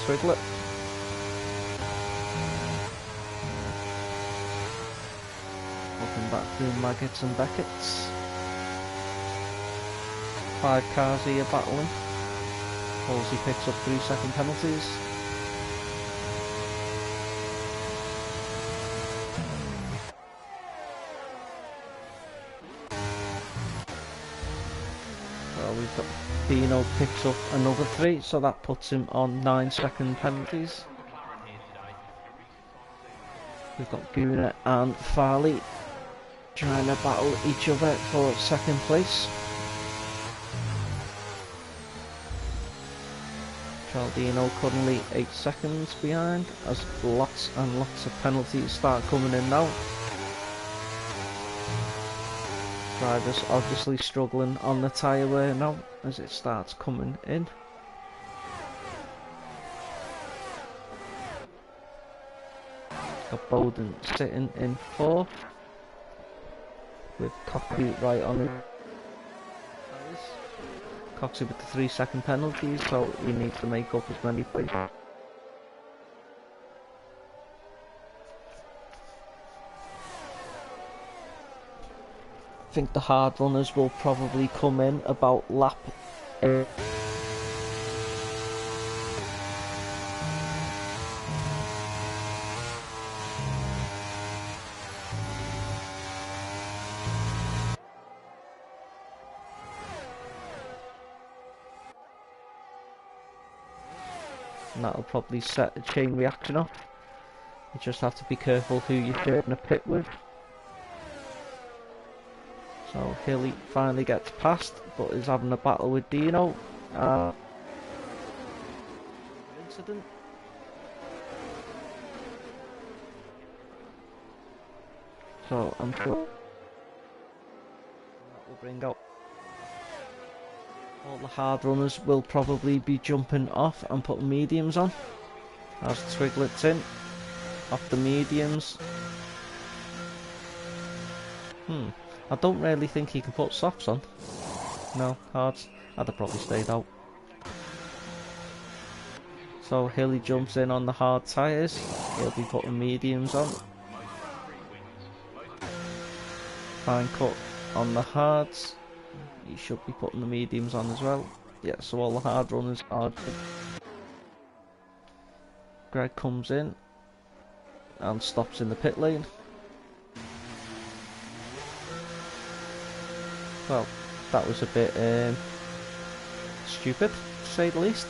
Twiglet. Looking back through Maggots and Beckett's. 5 cars here battling. Halsey picks up 3-second penalties. We've got Dino picks up another 3, so that puts him on 9-second penalties. We've got Guna and Farley trying to battle each other for 2nd place. Cialdino currently 8 seconds behind as lots and lots of penalties start coming in now. Drivers obviously struggling on the tyre wear now as it starts coming in. Got Bowden sitting in 4th, with Coxey right on it. Coxey with the 3-second penalties, so he needs to make up as many plays. I think the hard runners will probably come in about lap 8. And that'll probably set a chain reaction off. You just have to be careful who you're sharing a pit with. So Hilly finally gets past, but is having a battle with Dino. Incident. So I'm sure that will bring out all the hard runners. Will probably be jumping off and putting mediums on. As Twiglet's in, off the mediums. I don't really think he can put softs on. No, hards. I'd have probably stayed out. So Hilly jumps in on the hard tyres. He'll be putting mediums on. Fine cut on the hards. He should be putting the mediums on as well. Yeah, so all the hard runners are good. Greg comes in and stops in the pit lane. Well, that was a bit stupid, to say the least.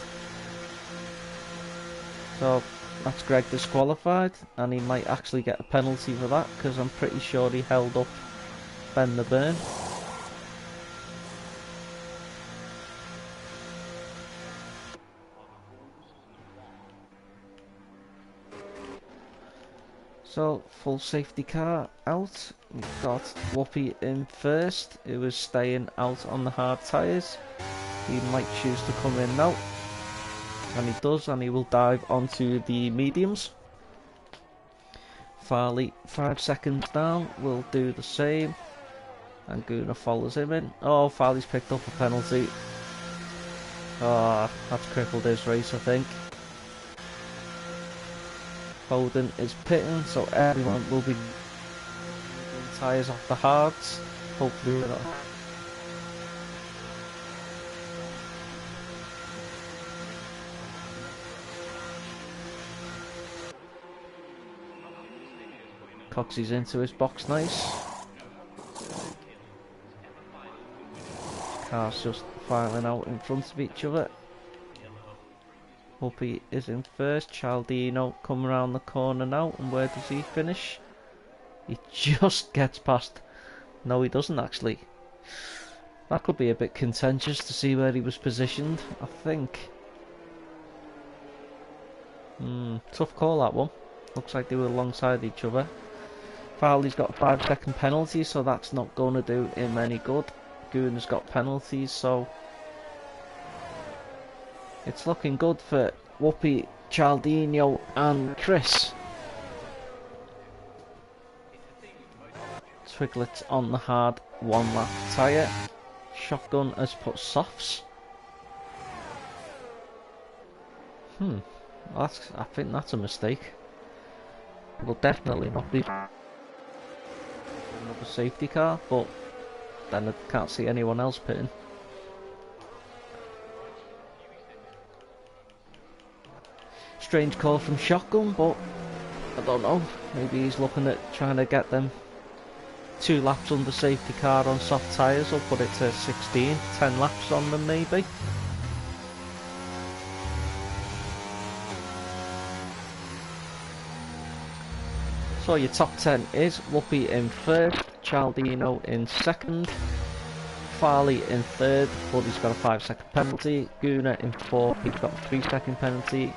So that's Greg disqualified, and he might actually get a penalty for that, because I'm pretty sure he held up Ben the Burn. So, full safety car out. We've got Whoopi in first, who is staying out on the hard tyres. He might choose to come in now. And he does, and he will dive onto the mediums. Farley, 5 seconds down, will do the same. And Guna follows him in. Oh, Farley's picked up a penalty. Ah, that's crippled his race, I think. Bowden is pitting, so everyone will be tyres off the hards. Hopefully we're not. Coxey's into his box nice. Cars just filing out in front of each other. Whoopi is in first. Cialdino come around the corner now, and where does he finish? He just gets past. No, he doesn't actually. That could be a bit contentious to see where he was positioned, I think. Tough call, that one. Looks like they were alongside each other. Farley's got a 5-second penalty, so that's not going to do him any good. Guna's got penalties, so it's looking good for Whoopi, Cialdino and Chris. Twiglet's on the hard 1 lap tyre. Shotgun has put softs. I think that's a mistake. Will definitely not be another safety car, but then I can't see anyone else pitting. Strange call from Shotgun, but I don't know. Maybe he's looking at trying to get them 2 laps under safety car on soft tyres, or put it to 16, 10 laps on them maybe. So your top 10 is Whoopi in first, Cialdino in second, Farley in third, but he's got a 5-second penalty. Guna in fourth, he's got a 3-second penalty.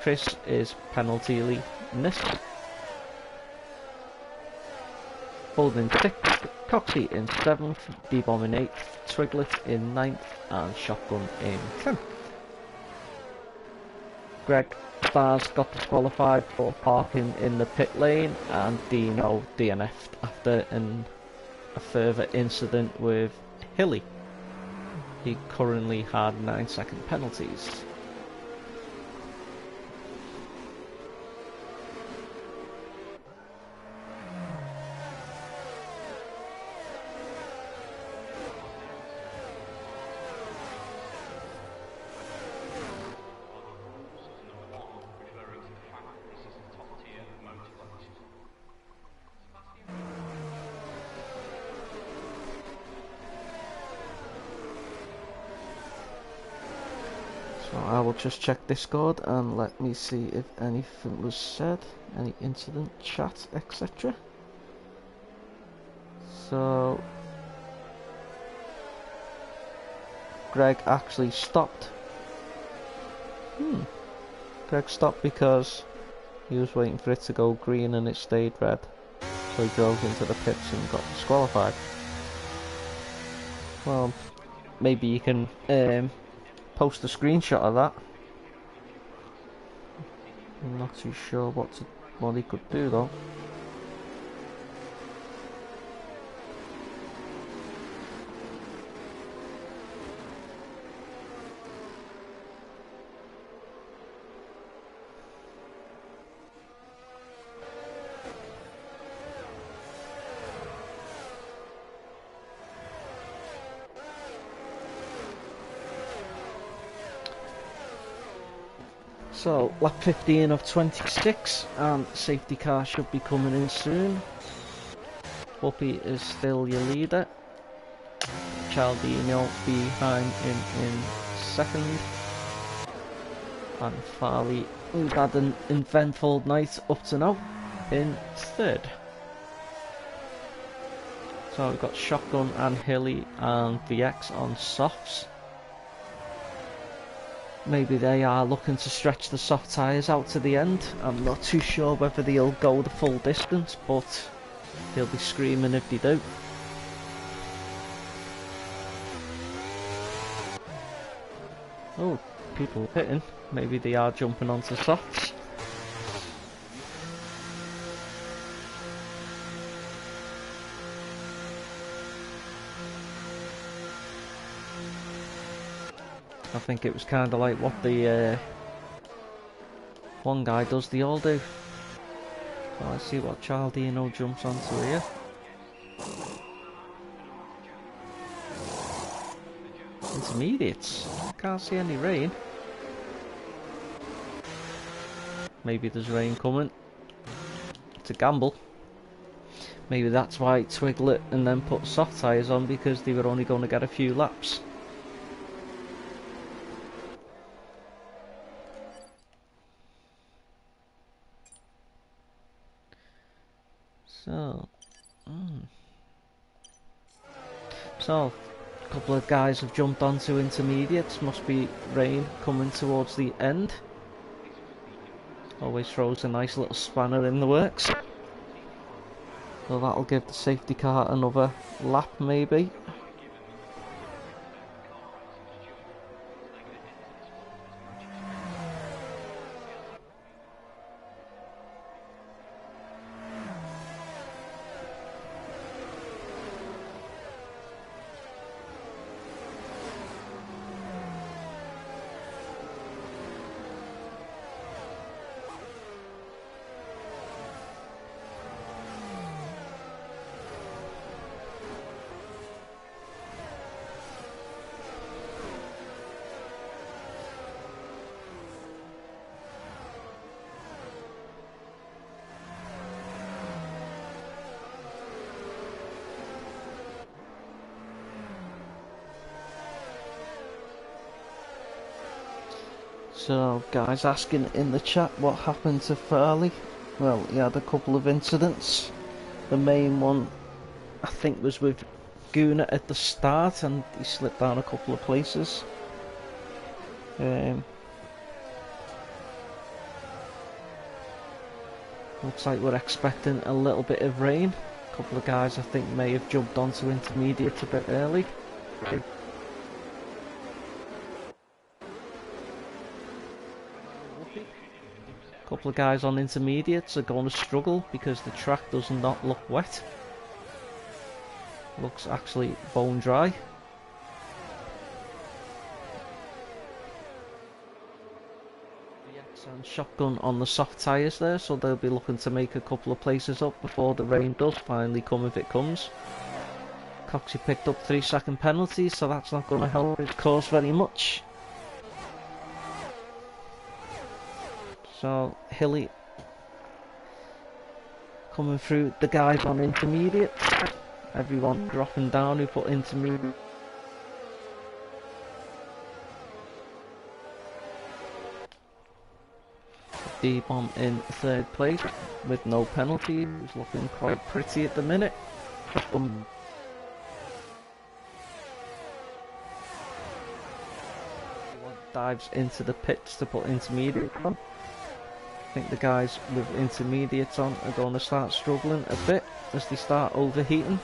Chris is penalty missed. Bowden in 6th, Coxey in 7th, D-Bomb in 8th, Twiglet in 9th, and Shotgun in 10th. Greg Stars got disqualified for parking in the pit lane, and Dino DNF'd after a further incident with Hilly. He currently had 9-second penalties. So I will just check Discord and let me see if anything was said, any incident, chat, etc. So Greg actually stopped. Greg stopped because he was waiting for it to go green and it stayed red. So he drove into the pits and got disqualified. Well, maybe you can post a screenshot of that. I'm not too sure what he could do though. So, lap 15 of 26, and safety car should be coming in soon. Whoopi is still your leader. Chaldino behind him in second. And Farley, who's had an eventful night up to now, in third. So we've got Shotgun and Hilly and VX on softs. Maybe they are looking to stretch the soft tyres out to the end. I'm not too sure whether they'll go the full distance, but they'll be screaming if they do. Oh, people hitting. Maybe they are jumping onto softs. I think it was kind of like what the one guy does, they all do. So let's see what Chaldino jumps onto here. Intermediates. Can't see any rain. Maybe there's rain coming. It's a gamble. Maybe that's why Twiglet and then put soft tyres on, because they were only going to get a few laps. So, a couple of guys have jumped onto intermediates. Must be rain coming towards the end. Always throws a nice little spanner in the works. So that'll give the safety car another lap maybe. So, guys asking in the chat what happened to Farley. Well, he had a couple of incidents. The main one, I think, was with Guna at the start, and he slipped down a couple of places. Looks like we're expecting a little bit of rain. A couple of guys, I think, may have jumped onto intermediate a bit early. couple of guys on intermediates are going to struggle because the track does not look wet. Looks actually bone dry. And Shotgun on the soft tyres there, so they'll be looking to make a couple of places up before the rain does finally come, if it comes. Coxie picked up 3-second penalties, so that's not going to help his cause very much. So Hilly coming through the guys on intermediate. Everyone dropping down who put intermediate. D-Bomb in third place with no penalty. He's looking quite pretty at the minute. Dives into the pits to put intermediate on. I think the guys with intermediates on are going to start struggling a bit as they start overheating.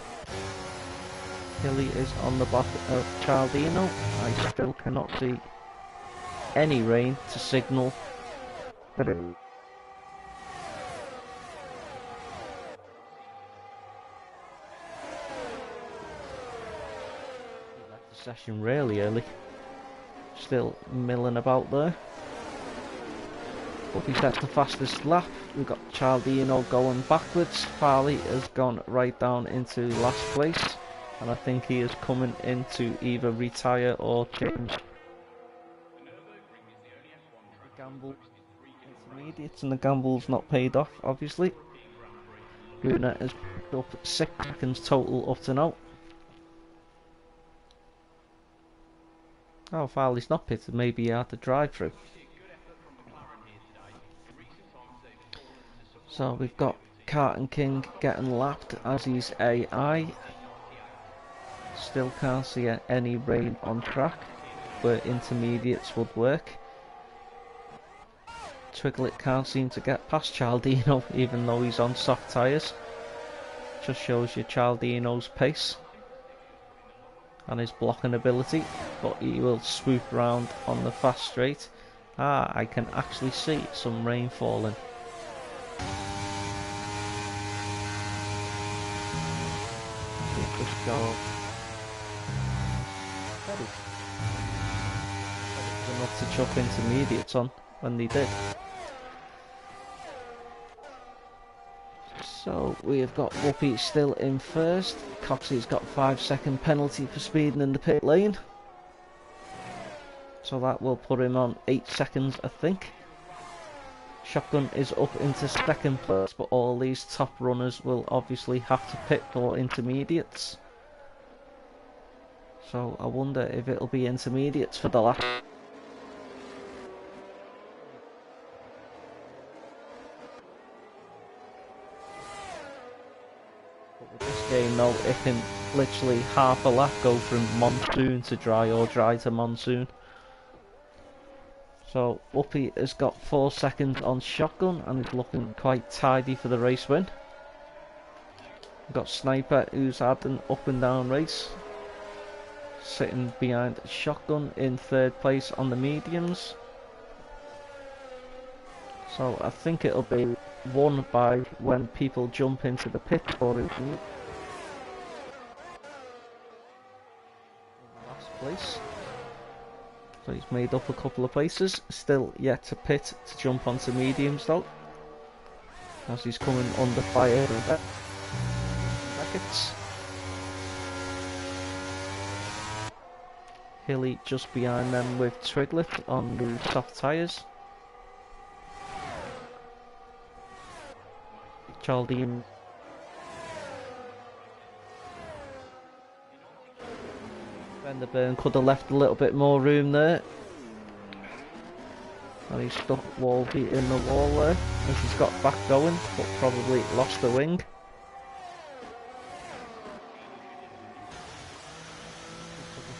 Hilly is on the back of Chaldino. I still cannot see any rain to signal that it left the session really early. Still milling about there. But he sets the fastest lap. We've got Chaldino going backwards. Farley has gone right down into last place, and I think he is coming in to either retire or change. Gamble intermediates, and the gamble's not paid off, obviously. Luna has picked up 6 seconds total up to now. Oh, Farley's not pitted, maybe he had the drive-through. So we've got Carton King getting lapped as he's AI. Still can't see any rain on track where intermediates would work. Twiglet can't seem to get past Chaldino even though he's on soft tyres. Just shows you Chaldino's pace and his blocking ability, but he will swoop around on the fast straight. Ah, I can actually see some rain falling. Just go. Enough to chuck intermediates on when they did. So we have got Whoopi still in first. Coxie's got 5-second penalty for speeding in the pit lane. So that will put him on 8 seconds, I think. Shotgun is up into second place, but all these top runners will obviously have to pit for intermediates. So I wonder if it'll be intermediates for the last. But with this game though, it can literally half a lap go from monsoon to dry or dry to monsoon. So Uppy has got 4 seconds on Shotgun and is looking quite tidy for the race win. We've got Sniper who's had an up and down race, sitting behind Shotgun in third place on the mediums. So I think it'll be won by when people jump into the pit for it. Last place. So he's made up a couple of places. Still yet to pit to jump onto mediums though, as he's coming under fire. Brackets. Hilly just behind them with Twiglet on the soft tyres. Chaldean. Vanderburn could have left a little bit more room there. And he's stuck wall feet in the wall there as he's got back going, but probably lost the wing.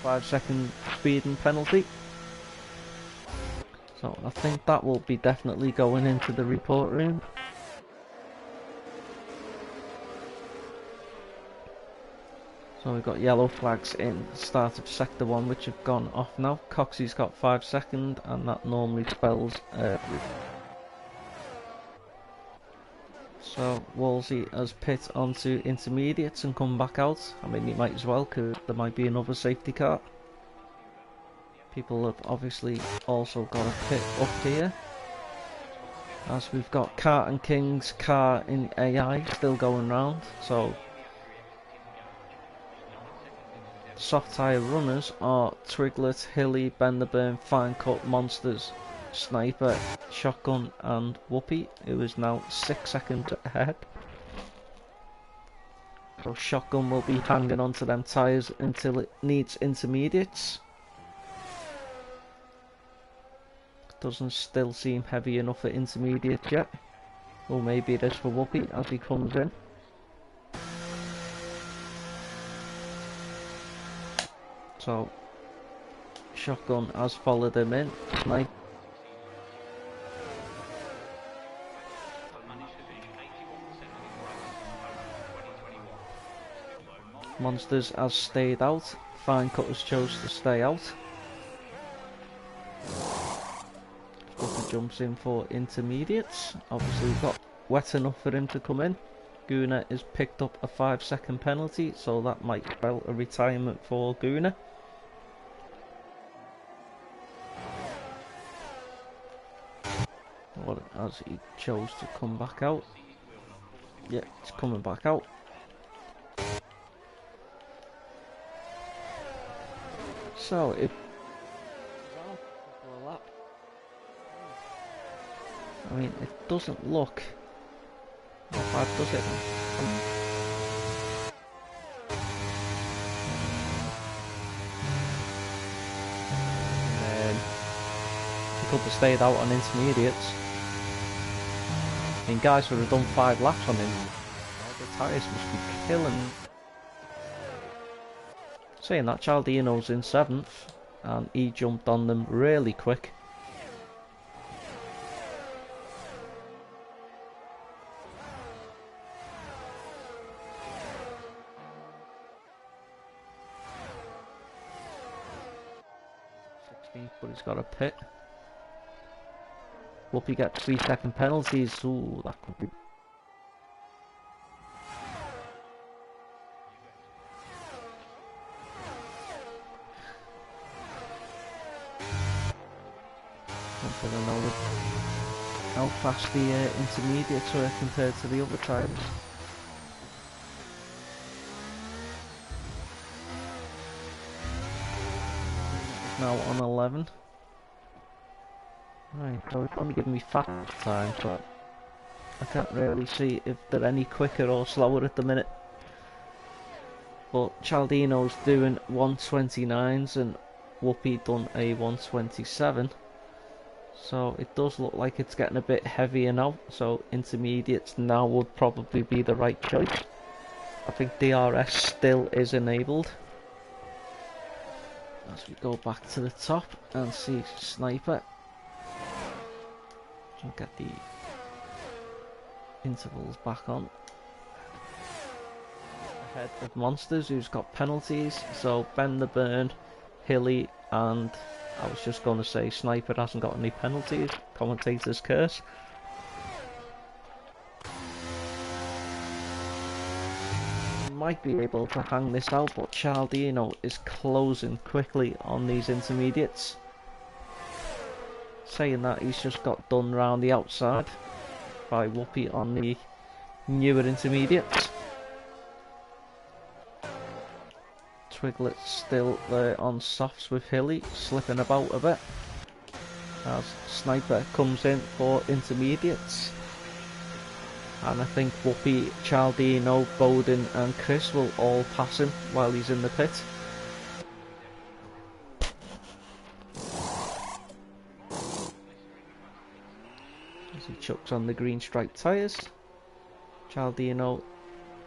5-second speeding penalty. So I think that will be definitely going into the report room. So we've got yellow flags in the start of sector 1 which have gone off now. Coxie's got 5 seconds and that normally spells So Wolsey has pit onto intermediates and come back out. I mean, he might as well, because there might be another safety car. People have obviously also got a pit up here, as we've got Cart and King's car in AI still going round. So soft tyre runners are Twiglet, Hilly, Bend the Burn, Fine Cut, Monsters, Sniper, Shotgun and Whoopi, who is now 6 seconds ahead. So Shotgun will be hanging on to them tyres until it needs intermediates. Doesn't still seem heavy enough for intermediates yet. Or maybe it is for Whoopi as he comes in. So Shotgun has followed him in. Nice. Monsters has stayed out. Fine Cutters chose to stay out. Whoopi jumps in for intermediates. Obviously we've got wet enough for him to come in. Guna has picked up a 5-second penalty, so that might spell a retirement for Guna. What, as he chose to come back out. Yeah, it's coming back out. So if I mean, it doesn't look not bad, does it? And he could have stayed out on intermediates. I mean, guys would have done 5 laps on him. The tyres must be killing. Saying that, Cialdino's in 7th, and he jumped on them really quick. But he's got a pit. Whoopi gets 3-second penalties. Ooh, that could be. I don't know how fast the intermediates were compared to the other tyres. Now on 11. Right, so it's only giving me fast time, but I can't really see if they're any quicker or slower at the minute. But Cialdino's doing 129s and Whoopi done a 127. So it does look like it's getting a bit heavier now, so intermediates now would probably be the right choice. I think DRS still is enabled. As we go back to the top and see Sniper. And get the intervals back on. Ahead of Monsters, who's got penalties. So Bend the Burn, Hilly, and I was just going to say Sniper hasn't got any penalties. Commentator's curse. Might be able to hang this out, but Cialdino is closing quickly on these intermediates. Saying that, he's just got done round the outside by Whoopi on the newer intermediates. Twiglet still there on softs with Hilly, slipping about a bit as Sniper comes in for intermediates. And I think Whoopi, Cialdino, Bowden and Chris will all pass him while he's in the pit. As he chucks on the green striped tyres. Cialdino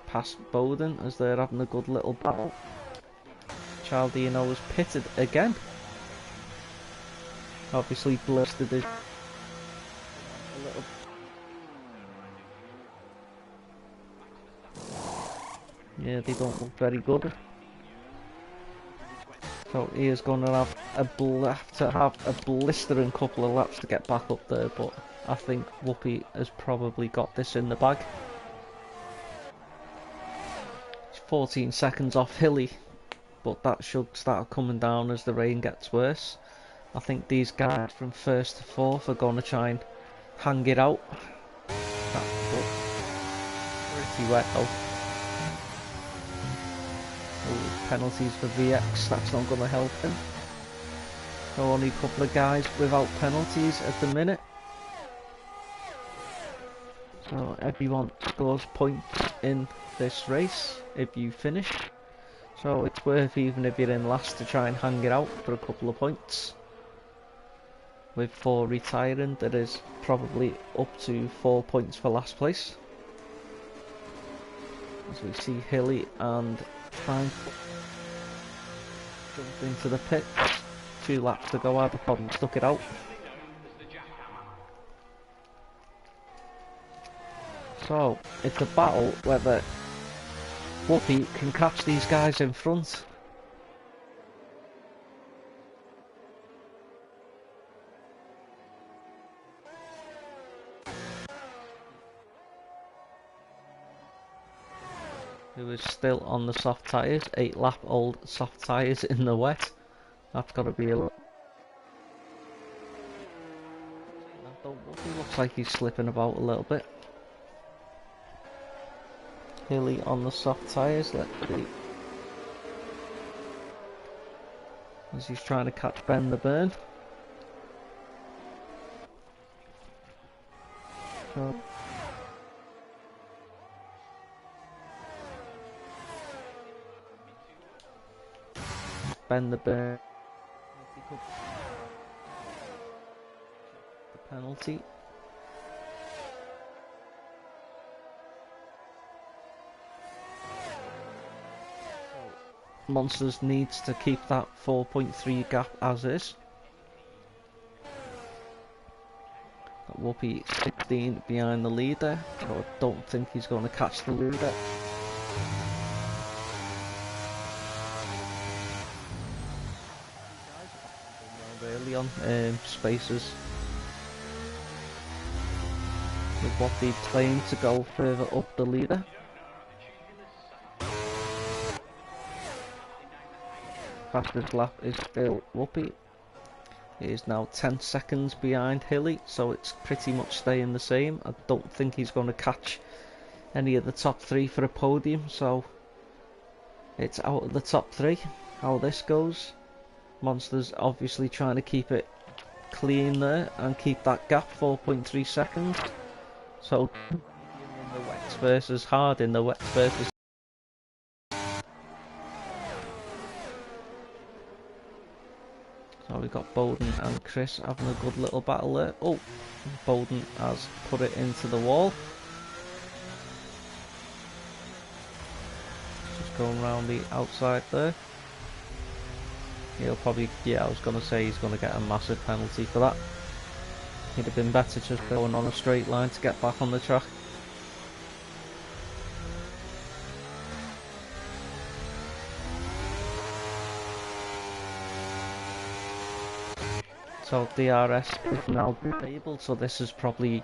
past Bowden as they're having a good little battle. Cialdino was pitted again. Obviously blistered his a little. Yeah, they don't look very good. So he is going to have a blistering couple of laps to get back up there, but I think Whoopi has probably got this in the bag. 14 seconds off Hilly, but that should start coming down as the rain gets worse. I think these guys from first to fourth are going to try and hang it out. That's pretty wet though. Oh, penalties for VX, that's not going to help him. So only a couple of guys without penalties at the minute. So everyone scores points in this race if you finish. So it's worth, even if you're in last, to try and hang it out for a couple of points. With 4 retiring, there is probably up to 4 points for last place. As we see Hilly and Frank jump into the pit. 2 laps to go, I've probably stuck it out. So it's a battle whether Whoopi can catch these guys in front. Who is still on the soft tyres, 8 lap old soft tyres in the wet. That's got to be a lot. Whoopi looks like he's slipping about a little bit. Hilly on the soft tyres, let's see. As he's trying to catch Ben the Burn. So Ben the Burn. The penalty. Monsters needs to keep that 4.3 gap as is. Whoopi 16 behind the leader, so I don't think he's going to catch the leader. Really on spaces. With Whoopi trying to go further up the leader. Fastest lap is still Whoopi. He is now 10 seconds behind Hilly, so it's pretty much staying the same. I don't think he's going to catch any of the top 3 for a podium, so it's out of the top 3 how this goes. Monsters obviously trying to keep it clean there and keep that gap 4.3 seconds. So in the wets versus hard in the wets versus. So we've got Bowden and Chris having a good little battle there. Oh, Bowden has put it into the wall. Just going around the outside there. He'll probably, yeah, I was going to say he's going to get a massive penalty for that. He'd have been better just going on a straight line to get back on the track. So DRS is now disabled, so this is probably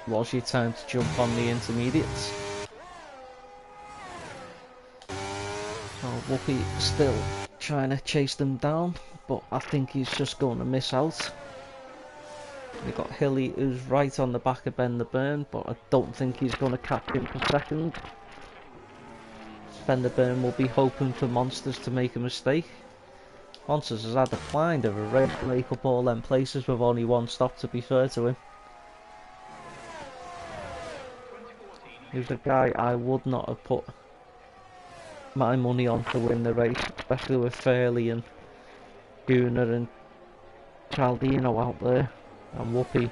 was your time to jump on the intermediates. So Whoopi still trying to chase them down, but I think he's just going to miss out. We've got Hilly who's right on the back of Ben the Burn, but I don't think he's going to catch him for second. Ben the Burn will be hoping for Monsters to make a mistake. Monsters has had a find of a race to make up all them places with only 1 stop, to be fair to him. He's a guy I would not have put my money on to win the race, especially with Fairley and Gunnar and Chaldino out there, and Whoopi.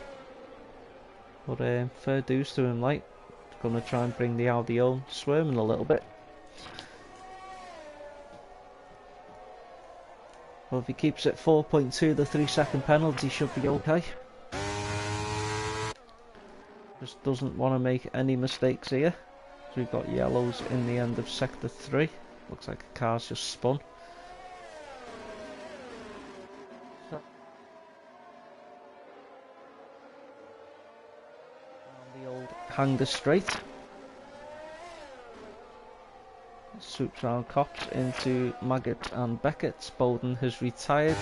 But fair dues to him, like, gonna try and bring the Audi home, swerving a little bit. Well, if he keeps it 4.2, the 3-second penalty should be okay. Just doesn't want to make any mistakes here. So we've got yellows in the end of sector 3. Looks like a car's just spun. So, the old Hanger straight. swoops round Cops into Maggots and Beckett's. Bowden has retired.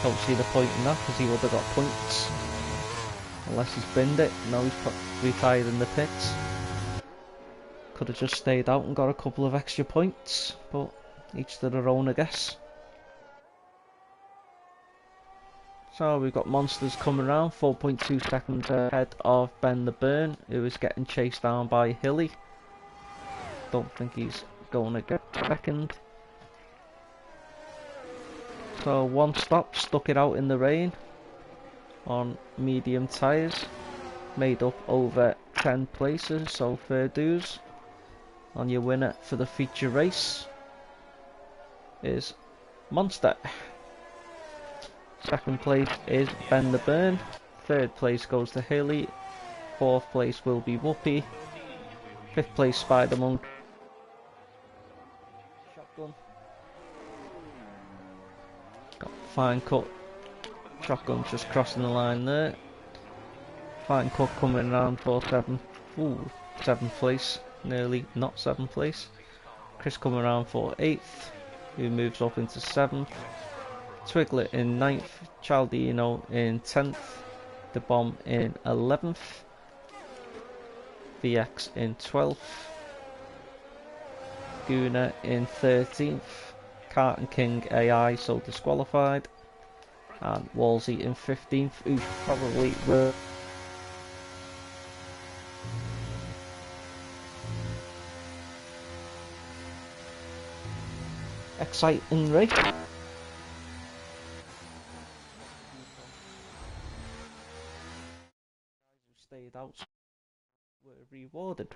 Don't see the point in that because he would have got points. Unless he's binned it. No, he's retired in the pits. Could have just stayed out and got a couple of extra points. But each to their own, I guess. So we've got Monsters coming around, 4.2 seconds ahead of Ben the Burn, who is getting chased down by Hilly. Don't think he's going to get second. So one stop, stuck it out in the rain on medium tyres. Made up over 10 places, so fair dues. And your winner for the feature race is Monster. Second place is Ben the Burn. Third place goes to Hilly. Fourth place will be Whoopi. Fifth place Spider Monk. Shotgun. Got Fine Cut. Shotgun just crossing the line there. Fine Cut coming around for seventh place. Nearly not 7th place. Chris coming around for 8th. Who moves up into 7th. Twiglet in 9th, Chaldino in 10th, The Bomb in 11th, VX in 12th, Guna in 13th, Carton King AI so disqualified, and Wolsey in 15th, who probably were exciting race. Stayed out were rewarded.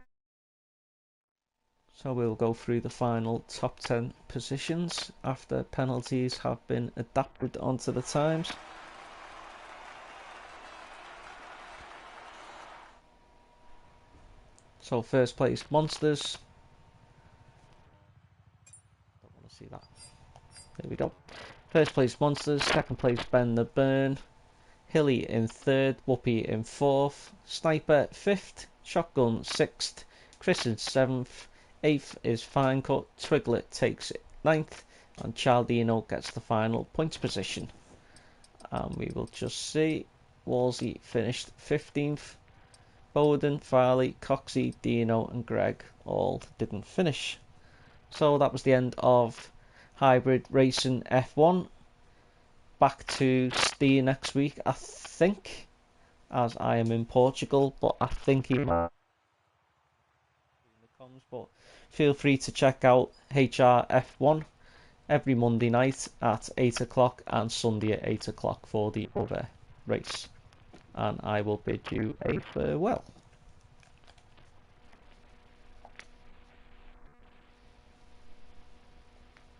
So we'll go through the final top 10 positions after penalties have been adapted onto the times. So first place Monsters. Don't want to see that. There we go. First place Monsters, second place Ben the Burn. Hilly in 3rd, Whoopi in 4th, Sniper 5th, Shotgun 6th, Chris in 7th, 8th is Fine Cut, Twiglet takes it 9th, and Chaldino gets the final points position. And we will just see, Wolsey finished 15th, Bowden, Farley, Coxey, Dino and Greg all didn't finish. So that was the end of Hybrid Racing F1. Back to Steer next week, I think, as I am in Portugal, but I think he might in the comms. But feel free to check out HRF1 every Monday night at 8 o'clock and Sunday at 8 o'clock for the other race. And I will bid you a farewell.